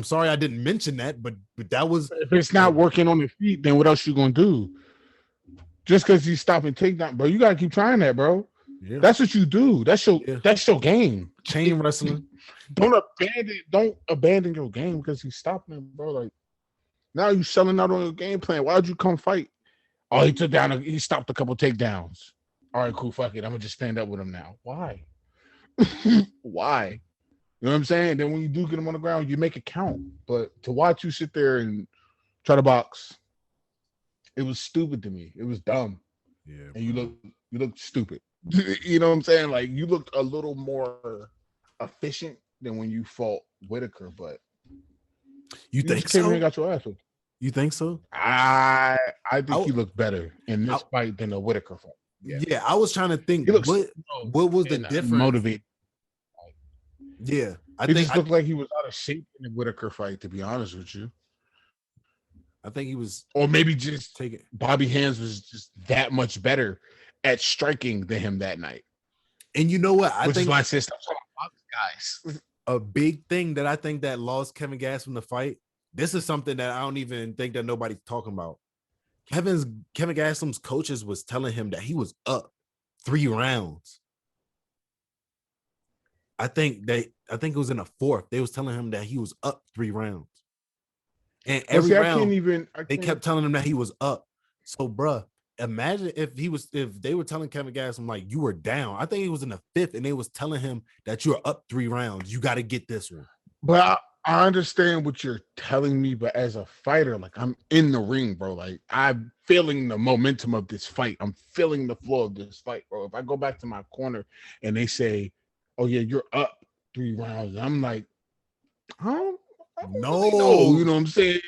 sorry I didn't mention that, but that was, if it's not working on the feet, then what else you gonna do? Just because you stop and takedown, bro, you gotta keep trying that, bro. Yeah. That's what you do. That's your game. Chain wrestling. Don't abandon your game because he's stopping him, bro. Like, now you selling out on your game plan. Why'd you come fight? Oh, he stopped a couple takedowns. All right, cool. Fuck it. I'm gonna just stand up with him now. Why? Why? You know what I'm saying? Then when you do get him on the ground, you make it count. But to watch you sit there and try to box, it was stupid to me. It was dumb. Yeah. And you look stupid. You know what I'm saying? Like, you looked a little more efficient than when you fought Whitaker, but you think so? Got your ass whooped. You think so? I think he looked better in this fight than the Whitaker fight. Yeah, I was trying to think what was the difference? Motivated. Yeah, He looked like he was out of shape in the Whitaker fight, to be honest with you. I think he was, or maybe just Bobby Hands was just that much better at striking than him that night. And you know what? I think is why I said stop talking about guys. A big thing that I think that lost Kevin Gaslam the fight. This is something that I don't even think that nobody's talking about. Kevin Gaslam's coaches was telling him that he was up 3 rounds. I think it was in the 4th. They was telling him that he was up 3 rounds. And every round they kept telling him that he was up. So, bruh, imagine if they were telling Kevin Gaslam, like, you were down. I think it was in the 5th, and they was telling him that you were up 3 rounds. You got to get this one. But I understand what you're telling me, but as a fighter, like, I'm in the ring, bro. Like, I'm feeling the momentum of this fight. I'm feeling the flow of this fight, bro. If I go back to my corner and they say, oh, yeah, you're up 3 rounds, I'm like, I don't know. You know what I'm saying?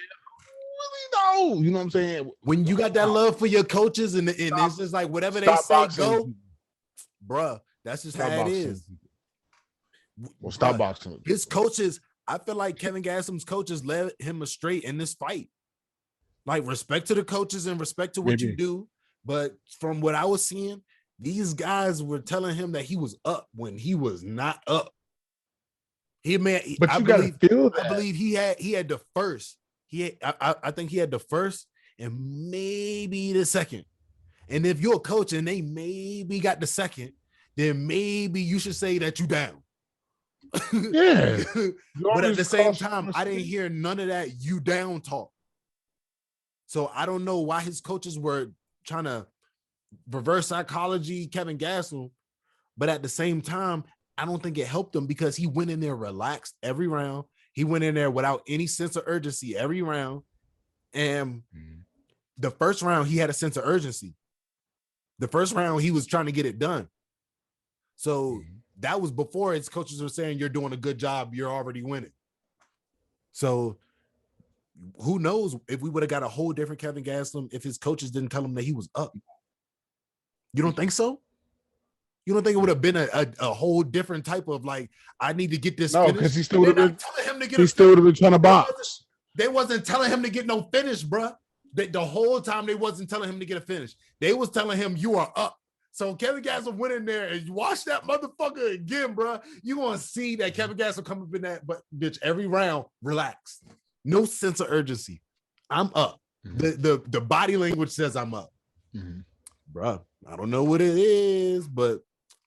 No, you know what I'm saying? When you got that love for your coaches and it's just like whatever they say, go, bruh. That's just how it is. Well, stop boxing. His coaches, I feel like Kevin Gaslam's coaches led him astray in this fight. Like, respect to the coaches and respect to what you do. But from what I was seeing, these guys were telling him that he was up when he was not up. But I believe he had the first. I think he had the first and maybe the second. And if you're a coach and they maybe got the second, then maybe you should say that you down. Yeah. But at the same time, I didn't hear none of that you down talk. So I don't know why his coaches were trying to reverse psychology Kevin Gaslin, but at the same time, I don't think it helped him because he went in there relaxed every round. He went in there without any sense of urgency every round. And the first round, he had a sense of urgency. The first round, he was trying to get it done. So that was before his coaches were saying, you're doing a good job. You're already winning. So who knows if we would have got a whole different Kevin Gaslin if his coaches didn't tell him that he was up. You don't think so? You don't think it would have been a whole different type of like, I need to get this no, because he still would have been telling him to get. He still would have been trying to box. They wasn't telling him to get no finish, bro. The whole time they wasn't telling him to get a finish. They was telling him you are up. So Kevin Gaslin went in there and you watch that motherfucker again, bro. You gonna see that Kevin Gaslin come up in that, but bitch, every round, relax, no sense of urgency. I'm up. The body language says I'm up, bro. I don't know what it is, but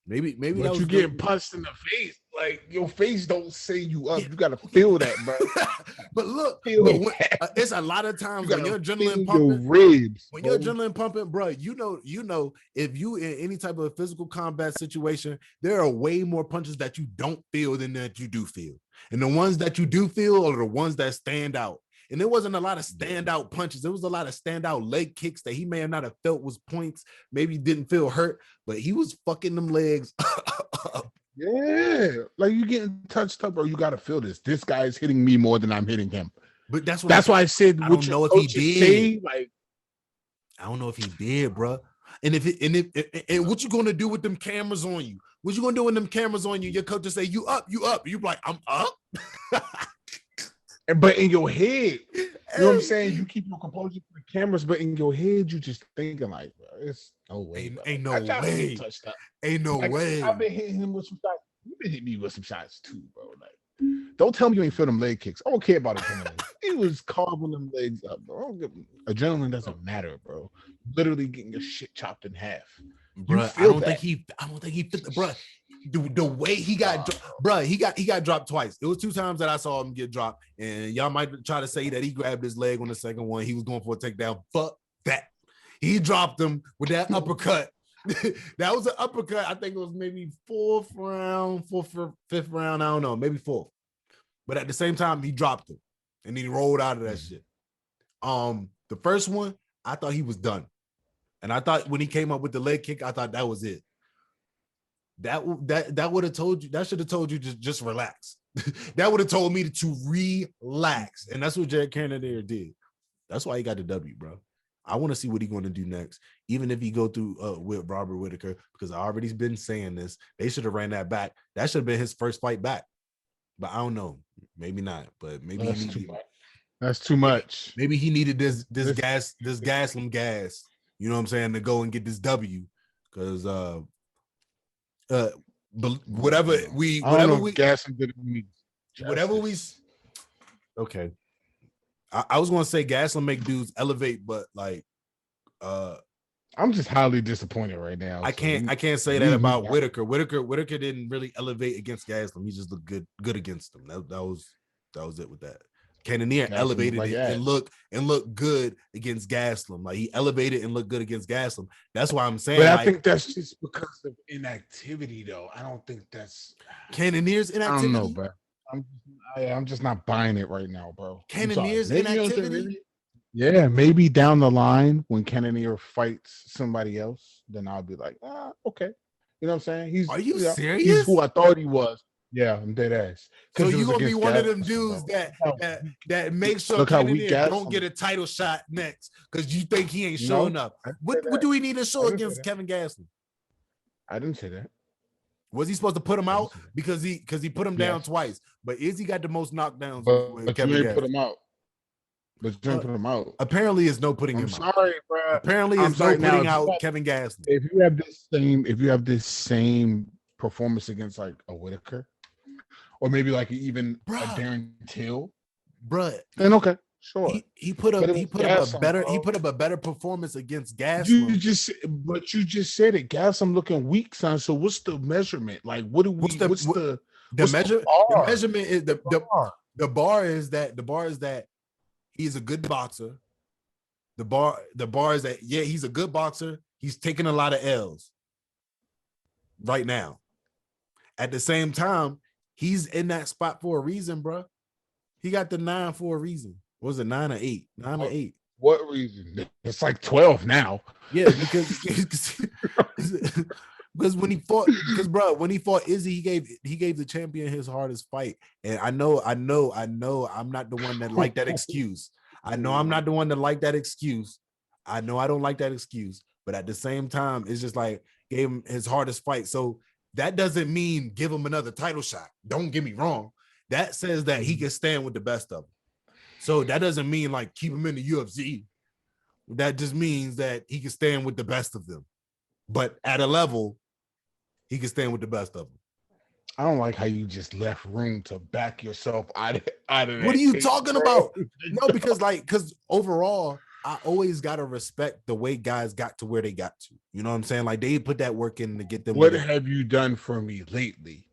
maybe. But you getting punched in the face. Like your face don't say you up. You gotta feel that, bro. But look, it's a lot of times when you're adrenaline pumping, you're adrenaline pumping, bro. You know, if you in any type of physical combat situation, there are way more punches that you don't feel than that you do feel, and the ones that you do feel are the ones that stand out. And there wasn't a lot of standout punches. There was a lot of standout leg kicks that he may have not have felt was points. Maybe didn't feel hurt, but he was fucking them legs up. Yeah, like you getting touched up, or you got to feel this. This guy is hitting me more than I'm hitting him. But that's why I said. I don't know if he did. Like, I don't know if he did, bro. And if what you gonna do with them cameras on you? What you gonna do with them cameras on you? Your coach will say, "You up, you up." You like, "I'm up." But in your head, you know what I'm saying? You keep your composure for the cameras, but in your head, you just thinking like, bro, it's no way. Ain't no way. Ain't no way. I've been hitting him with some shots. You've been hitting me with some shots too, bro. Like, don't tell me you ain't feel them leg kicks. I don't care about adrenaline. He was carving them legs up, bro. Adrenaline doesn't matter, bro. Literally getting your shit chopped in half. Bro, I don't think he fit the bro. The way he got, he got dropped twice. It was 2 times that I saw him get dropped, and y'all might try to say that he grabbed his leg on the second one. He was going for a takedown. Fuck that. He dropped him with that uppercut. That was an uppercut. I think it was maybe 4th round, 5th round. I don't know, maybe 4th. But at the same time, he dropped him, and he rolled out of that shit. The first one, I thought he was done, and I thought when he came up with the leg kick, I thought that was it. That would have told you. That should have told you to just relax. That would have told me to relax, and that's what Jared Cannonier did. That's why he got the W, bro. I want to see what he's going to do next, even if he go through with Robert Whitaker, because I already been saying this. They should have ran that back. That should have been his first fight back. But I don't know. Maybe not. But maybe that's too much. Maybe he needed this Gaslin gas. You know what I'm saying, to go and get this W, because whatever we Gaslin did me. Whatever we okay. I was gonna say Gaslin make dudes elevate, but like I'm just highly disappointed right now. I can't say that about Whitaker. Whitaker didn't really elevate against Gaslin. He just looked good against him. That was it with that. Cannonier elevated like and looked good against Gaslin. Like he elevated and looked good against Gaslin. That's why I'm saying. But I think that's just because of inactivity, though. I don't think that's Cannonier's inactivity. I don't know, bro. I'm just not buying it right now, bro. Cannonier's inactivity. Yeah, maybe down the line when Cannonier fights somebody else, then I'll be like, okay. You know what I'm saying? Are you serious? He's who I thought he was. Yeah, I'm dead ass. So you gonna be one of them dudes that makes sure Cannonier don't get a title shot next because you think he ain't showing up. What do we need to show against Kevin Gaslin? I didn't say that. Was he supposed to put him out because he put him down twice? But Izzy got the most knockdowns. But you ain't put him out. But you didn't put him out. Apparently, it's no putting him out. Sorry, bro. Apparently, it's no putting out Kevin Gaslin. If you have this same performance against like a Whitaker or maybe like even a Bruh. Darren Till. Bruh. And okay, sure. He put up a better performance against Gaslin. But you just said it. Gaslin looking weak, son. So what's the measurement? Like, what do we? The measurement is the bar is that he's a good boxer. The bar is that he's a good boxer. He's taking a lot of L's right now. At the same time, he's in that spot for a reason, bro. He got the 9 for a reason. What was it, 9 or 8? 9 or 8. What reason? It's like 12 now. Yeah, because when he fought Izzy, he gave the champion his hardest fight. And I know I'm not the one that liked that excuse. I know I'm not the one that liked that excuse. I know I don't like that excuse, but at the same time, it's just like gave him his hardest fight. So that doesn't mean give him another title shot. Don't get me wrong. That says that he can stand with the best of them. So that doesn't mean like keep him in the UFC. That just means that he can stand with the best of them. But at a level, he can stand with the best of them. I don't like how you just left room to back yourself out of that. What are you talking about? No, because overall, I always gotta respect the way guys got to where they got to. You know what I'm saying? Like they put that work in to get them. What have you done for me lately?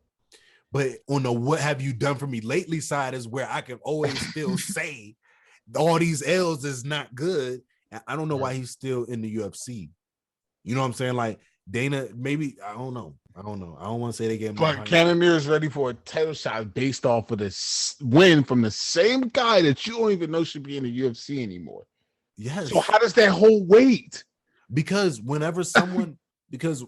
But on the what have you done for me lately side is where I can always still say all these L's is not good. I don't know why he's still in the UFC. You know what I'm saying? Like Dana, maybe I don't know. I don't want to say they gave him. But Cannonier is ready for a title shot based off of this win from the same guy that you don't even know should be in the UFC anymore. Yes. So how does that hold weight? Because whenever someone, because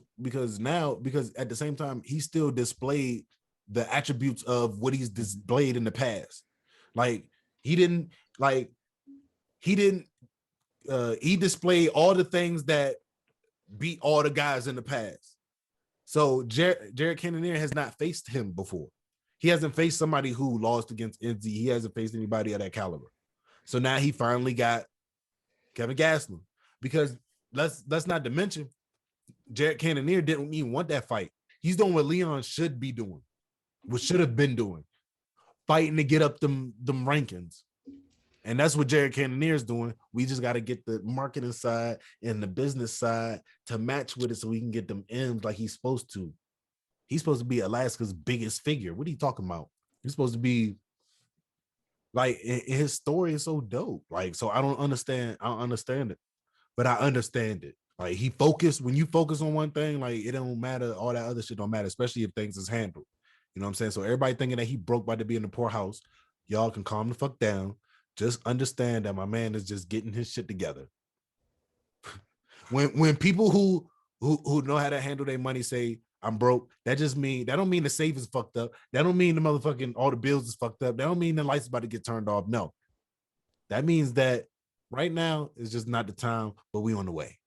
at the same time he still displayed the attributes of what he's displayed in the past. Like he displayed all the things that beat all the guys in the past. So Jared Cannonier has not faced him before. He hasn't faced somebody who lost against Izzy. He hasn't faced anybody of that caliber. So now he finally got Kevin Gaslin. Because let's not to mention, Jared Cannonier didn't even want that fight. He's doing what Leon should be doing, what should have been doing, fighting to get up them rankings. And that's what Jared Cannonier is doing. We just got to get the marketing side and the business side to match with it so we can get them M's like he's supposed to. He's supposed to be Alaska's biggest figure. What are you talking about? He's supposed to be like, his story is so dope. Like, so I don't understand it, but I understand it. Like when you focus on one thing, like it don't matter. All that other shit don't matter, especially if things is handled. You know what I'm saying? So everybody thinking that he broke by to be in the poorhouse, y'all can calm the fuck down. Just understand that my man is just getting his shit together. When people who know how to handle their money say I'm broke, that don't mean the safe is fucked up. That don't mean the motherfucking all the bills is fucked up. That don't mean the lights about to get turned off. No. That means that right now is just not the time, but we on the way.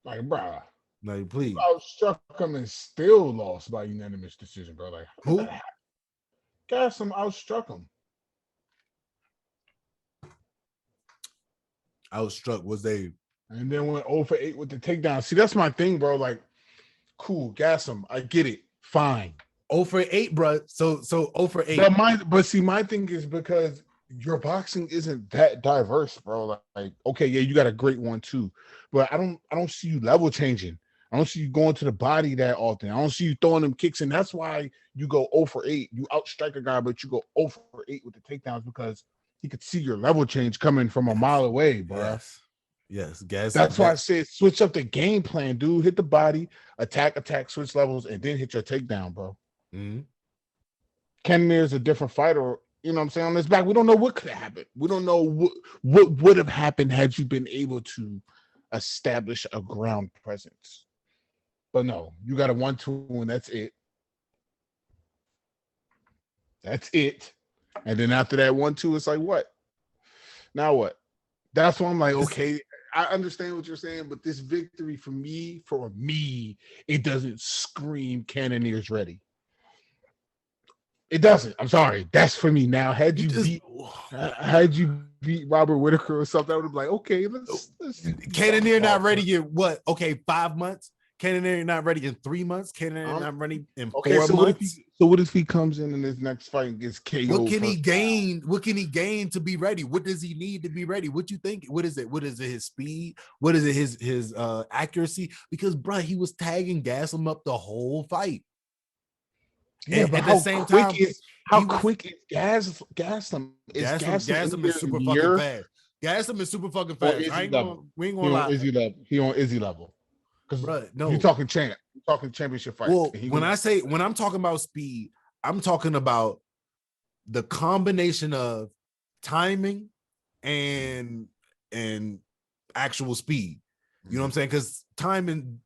Like, bro. No, please. I struck him and still lost by unanimous decision, bro. Like, who? Gaslin outstruck him. Outstruck was they, and then went 0 for 8 with the takedown. See, that's my thing, bro. Like, cool, Gaslin, I get it, fine. 0 for 8, bro. So 0 for 8. But see, my thing is because your boxing isn't that diverse, bro. Like, okay, yeah, you got a great one too, but I don't see you level changing. I don't see you going to the body that often. I don't see you throwing them kicks, and that's why you go 0 for 8. You outstrike a guy, but you go 0 for 8 with the takedowns because he could see your level change coming from a mile away, bro. Yes. That's why I said switch up the game plan, dude. Hit the body, attack, switch levels, and then hit your takedown, bro. Mm-hmm. Cannonier is a different fighter. You know what I'm saying? On his back, we don't know what could have happened. We don't know what would have happened had you been able to establish a ground presence. But no, you got a 1-2, and that's it. That's it. And then after that 1-2, it's like, what? Now what? That's why I'm like, okay, I understand what you're saying, but this victory for me, it doesn't scream Cannonier's ready. It doesn't. I'm sorry. That's for me. Now, had you beat Robert Whitaker or something, I would have been like, okay, let's Cannonier not ready in what? Okay, 5 months. Cannonier not ready in 3 months. Cannonier not ready in 4 months. So what if he comes in this next fight and gets KO'd? What can he gain? What can he gain to be ready? What does he need to be ready? What you think? What is it? What is it? His speed? What is it? His accuracy? Because bro, he was tagging Gaslin up the whole fight. Yeah, and but at the same time, how quick is Gaslin? Gaslin is super fucking fast. Gaslin is super fucking fast. We ain't gonna lie. He on Izzy level. Because no, you're talking championship fight. Well, when I'm talking about speed, I'm talking about the combination of timing and actual speed. You know what I'm saying? Because timing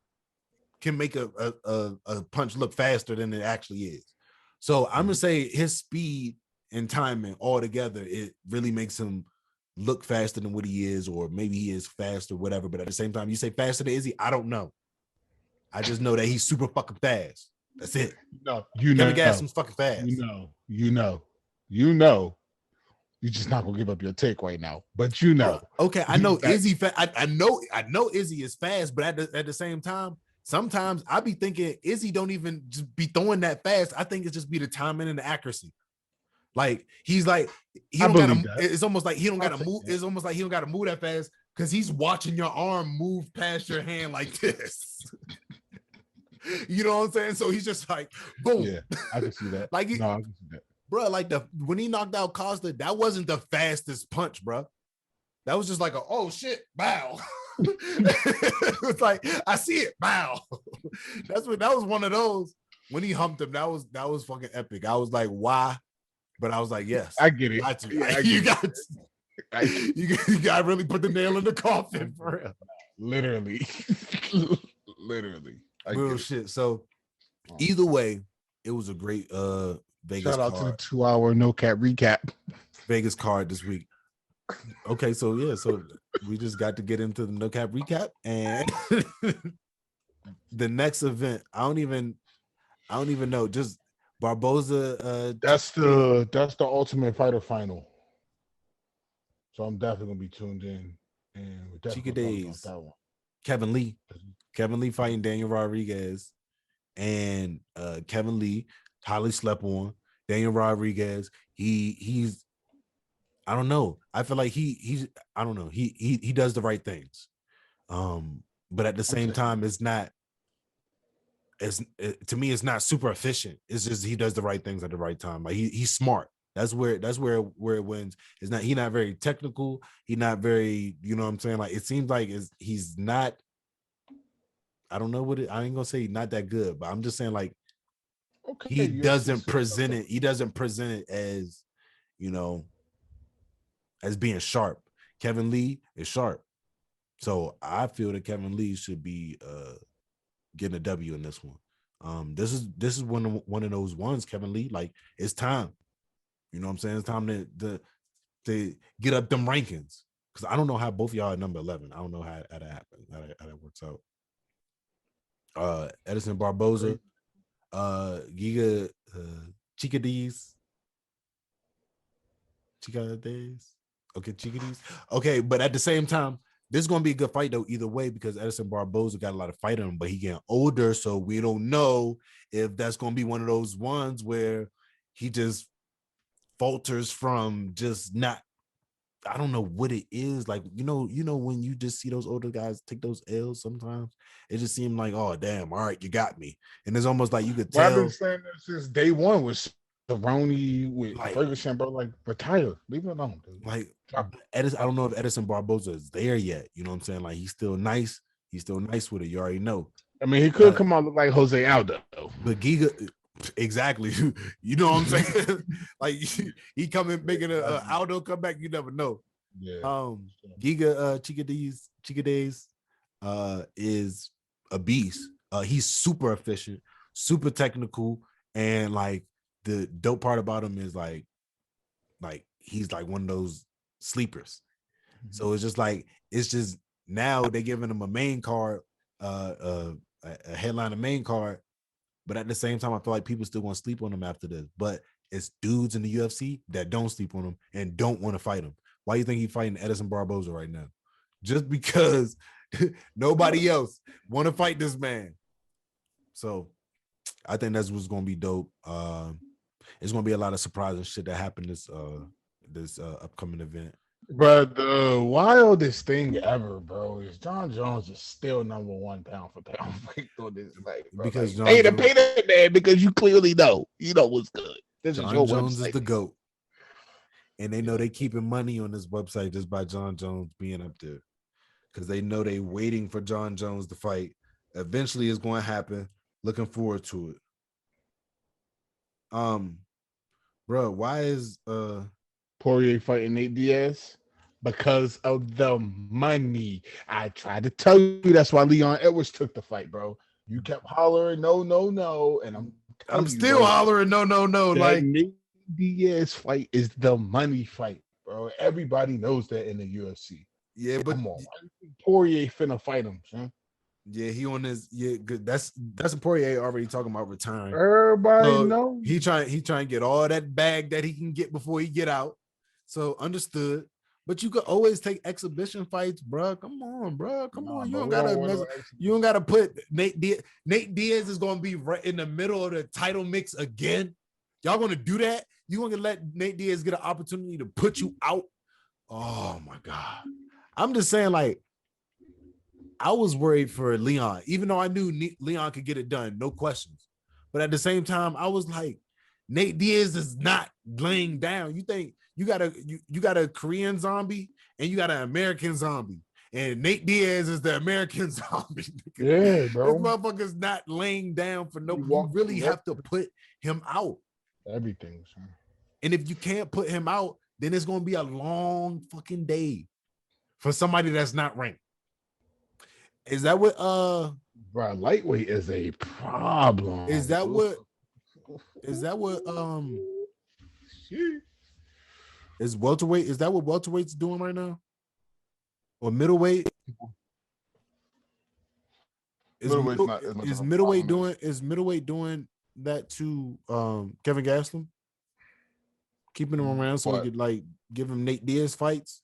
can make a punch look faster than it actually is. So I'm gonna say his speed and timing all together, it really makes him look faster than what he is, or maybe he is fast or whatever. But at the same time, you say faster than Izzy, I don't know. I just know that he's super fucking fast. That's it. No, Kevin Gaslin's fucking fast. You know. You're just not gonna give up your take right now, but you know. Okay, I know Izzy. I know Izzy is fast, but at the same time, sometimes I be thinking Izzy don't even just be throwing that fast. I think it's just be the timing and the accuracy. Like he's like he don't gotta. It's almost like he don't gotta move. It's almost like he don't gotta move that fast because he's watching your arm move past your hand like this. You know what I'm saying? So he's just like, boom. Yeah, I can see that. I can see that. Bro, like when he knocked out Costa, that wasn't the fastest punch, bro. That was just like oh shit, bow. It's like I see it, bow. That was one of those when he humped him. That was fucking epic. I was like, why? But I was like, yes, I get it. You got to really put the nail in the coffin for real. Literally. Real shit. So either way, it was a great Vegas shout out card. to the 2-hour no cap recap. Vegas card this week. Okay, so we just got to get into the no cap recap, and the next event, I don't even know. Just Barboza. That's the Ultimate Fighter final. So I'm definitely gonna be tuned in. And we're definitely Days. That one. Kevin Lee fighting Daniel Rodriguez, and Kevin Lee highly slept on. Daniel Rodriguez, he's I don't know. I feel like he's I don't know. He does the right things. But at the same time, it's not to me, it's not super efficient. It's just he does the right things at the right time. Like he's smart. That's where it wins. It's not he's not very technical. He's not very, you know what I'm saying? Like it seems like he's not. I don't know what I ain't gonna say he's not that good, but I'm just saying like he doesn't present it. He doesn't present it as, you know, as being sharp. Kevin Lee is sharp. So I feel that Kevin Lee should be getting a W in this one. This is one of those ones, Kevin Lee. Like it's time. You know what I'm saying? It's time to get up them rankings. Because I don't know how both of y'all are number 11. I don't know how that happens, how that works out. Edison Barboza, Giga Chicadez. Okay, Chicadez. Okay, but at the same time, this is gonna be a good fight though, either way, because Edison Barboza got a lot of fight in him, but he getting older, so we don't know if that's gonna be one of those ones where he just falters from just not. I don't know what it is. Like, you know, when you just see those older guys take those L's sometimes, it just seemed like, oh, damn, all right, you got me. And it's almost like you could tell. I've been saying that since day one with Cerrone, with Ferguson, bro, like, retire. Leave it alone, dude. Like, Edison, I don't know if Edison Barboza is there yet. You know what I'm saying? Like, he's still nice. He's still nice with it. You already know. I mean, he could come out look like Jose Aldo. But Giga... Exactly. You know what I'm saying? Like he coming making a Aldo comeback, you never know. Yeah. Giga Chicadez is a beast. He's super efficient, super technical, and like the dope part about him is like he's like one of those sleepers. Mm-hmm. So it's just now they're giving him a main card, a headliner main card. But at the same time, I feel like people still want to sleep on him after this. But it's dudes in the UFC that don't sleep on him and don't want to fight him. Why do you think he's fighting Edison Barboza right now? Just because nobody else want to fight this man. So I think that's what's gonna be dope. It's gonna be a lot of surprising shit that happened this upcoming event. But the wildest thing ever, bro, is John Jones is still #1 pound for pound on this fight, bro. Because like, John pay that man because you clearly know what's good. This John is your Jones website. is the GOAT. And they know they keeping money on this website just by John Jones being up there. Because they know they waiting for John Jones to fight. Eventually it's going to happen. Looking forward to it. Bro, why is Poirier fighting Nate Diaz? Because of the money. I tried to tell you that's why Leon Edwards took the fight, bro. You kept hollering, no, and I'm still hollering, no. Like Nate Diaz fight is the money fight, bro. Everybody knows that in the UFC. Yeah, but come on, why do you think Poirier finna fight him, son? Yeah, he on his good. That's a Poirier already talking about retiring. Everybody knows he trying to get all that bag that he can get before he get out. So understood. But you could always take exhibition fights, bro. Come on, bro. Come on. You don't gotta put Nate Diaz. Nate Diaz is gonna be right in the middle of the title mix again. Y'all gonna do that? You gonna let Nate Diaz get an opportunity to put you out? Oh my God. I'm just saying, like, I was worried for Leon, even though I knew Leon could get it done, no questions. But at the same time, I was like, Nate Diaz is not laying down. You think you got a Korean zombie and you got an American zombie, and Nate Diaz is the American zombie. Yeah, bro. This motherfucker's not laying down for no. You really have to put him out. Everything, son. And if you can't put him out, then it's gonna be a long fucking day for somebody that's not ranked. Is that what bro, lightweight is a problem? Is that what is welterweight? Is that what welterweight's doing right now? Or middleweight? Is middleweight doing that to Kevin Gaslin? Keeping him around so he could like give him Nate Diaz fights?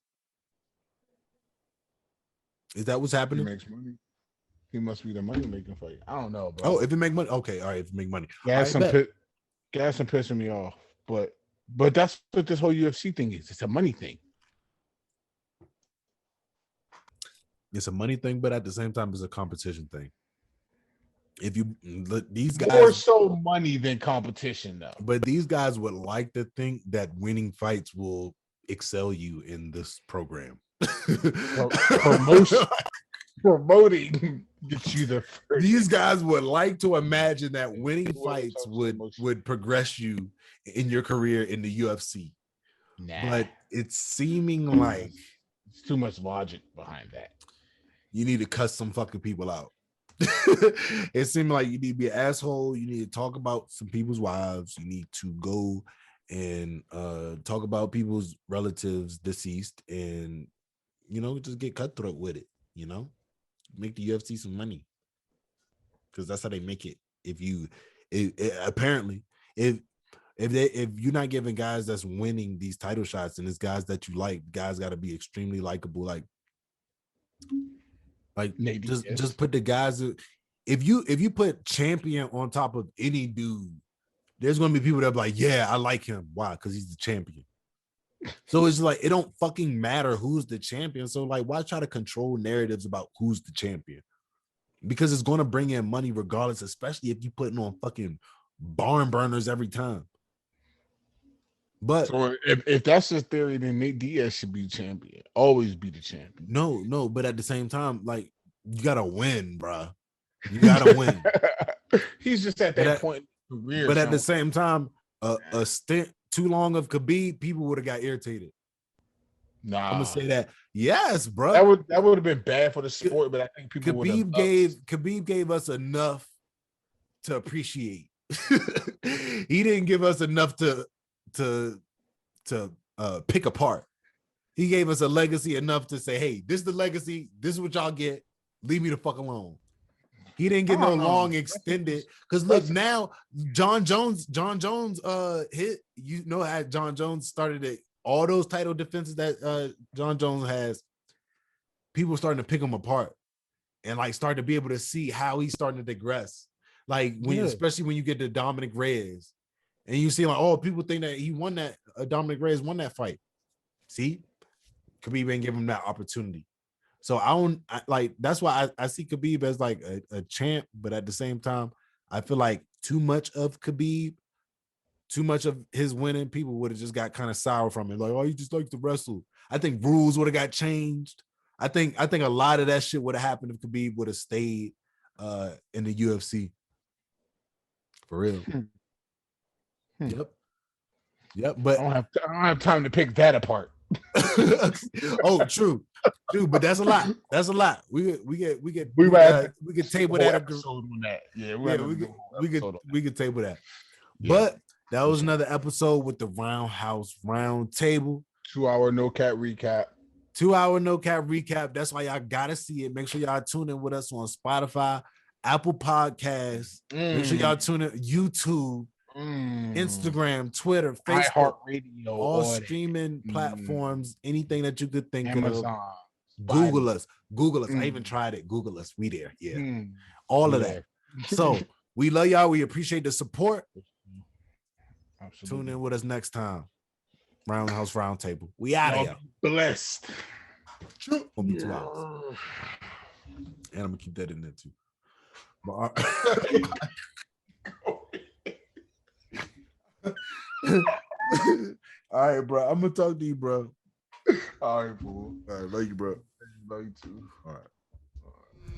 Is that what's happening? He makes money. He must be the money making fight. I don't know, bro. Oh, if it make money, okay, all right. If it make money, Gaslin pissing me off, but that's what this whole UFC thing is. It's a money thing. It's a money thing, but at the same time, it's a competition thing. If you these guys more so money than competition, though. But these guys would like to think that winning fights will excel you in this program. Promoting gets you the first. These guys would like to imagine that winning fights would progress you in your career in the UFC. But it's seeming like it's too much logic behind that. You need to cuss some fucking people out. It seemed like you need to be an asshole. You need to talk about some people's wives. You need to go and talk about people's relatives deceased, and just get cutthroat with it. Make the UFC some money, because that's how they make it. Apparently, if you're not giving guys that's winning these title shots, and it's guys that you like, guys got to be extremely likable. Like just put the guys. If you put champion on top of any dude, there's gonna be people that be like, yeah, I like him. Why? Because he's the champion. So it's like it don't fucking matter who's the champion. So like, why try to control narratives about who's the champion? Because it's gonna bring in money regardless, especially if you putting on fucking barn burners every time. But so if that's the theory, then Nate Diaz should be champion. Always be the champion. No, but at the same time, like, you gotta win, bro. You gotta win. He's just at that point in his career. But at the same time, a stint too long of Khabib, people would have got irritated. Nah, I'm gonna say that. Yes, bro. That would have been bad for the sport, but I think people Khabib gave us enough to appreciate. He didn't give us enough to pick apart. He gave us a legacy enough to say, hey, this is the legacy, this is what y'all get, leave me the fuck alone. He didn't get no long extended, because look, now John Jones hit, how John Jones started it, all those title defenses that John Jones has, people starting to pick him apart and like start to be able to see how he's starting to digress. Like especially when you get to Dominic Reyes, and you see like, oh, people think that he won that. Dominic Reyes won that fight. See, Khabib ain't give him that opportunity. So that's why I see Khabib as like a champ, but at the same time, I feel like too much of Khabib, too much of his winning, people would have just got kind of sour from it. Like, oh, he just likes to wrestle. I think rules would have got changed. I think a lot of that shit would have happened if Khabib would have stayed in the UFC. For real. Yep. But I don't have time to pick that apart. Oh, true, but that's a lot. We could table that episode on that. We could table that. Yeah. But that was another episode with the RoundHouse RoundTable. 2-hour no cap recap. 2-hour no cap recap. That's why y'all gotta see it. Make sure y'all tune in with us on Spotify, Apple Podcasts. Make sure y'all tune in YouTube. Instagram, Twitter, Facebook, iHeartRadio, all streaming platforms, anything that you could think Amazon, of. Google us. I even tried it. Google us. We there. Yeah. All of that. So we love y'all. We appreciate the support. Absolutely. Tune in with us next time. RoundHouse RoundTable. We out of here. Blessed. Gonna be 2 hours. And I'm gonna keep that in there too. All right, bro. I'm gonna talk to you, bro. All right, fool. All right, love you, bro. Love you too. All right.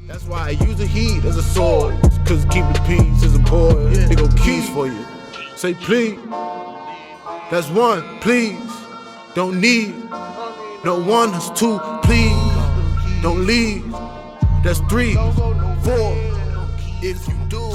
That's why I use the heat as a sword, cause keep the peace is important. They go keys for you. Say please. That's one, please. Don't need. No one, that's two, please. Don't leave. That's 3, 4. If you do.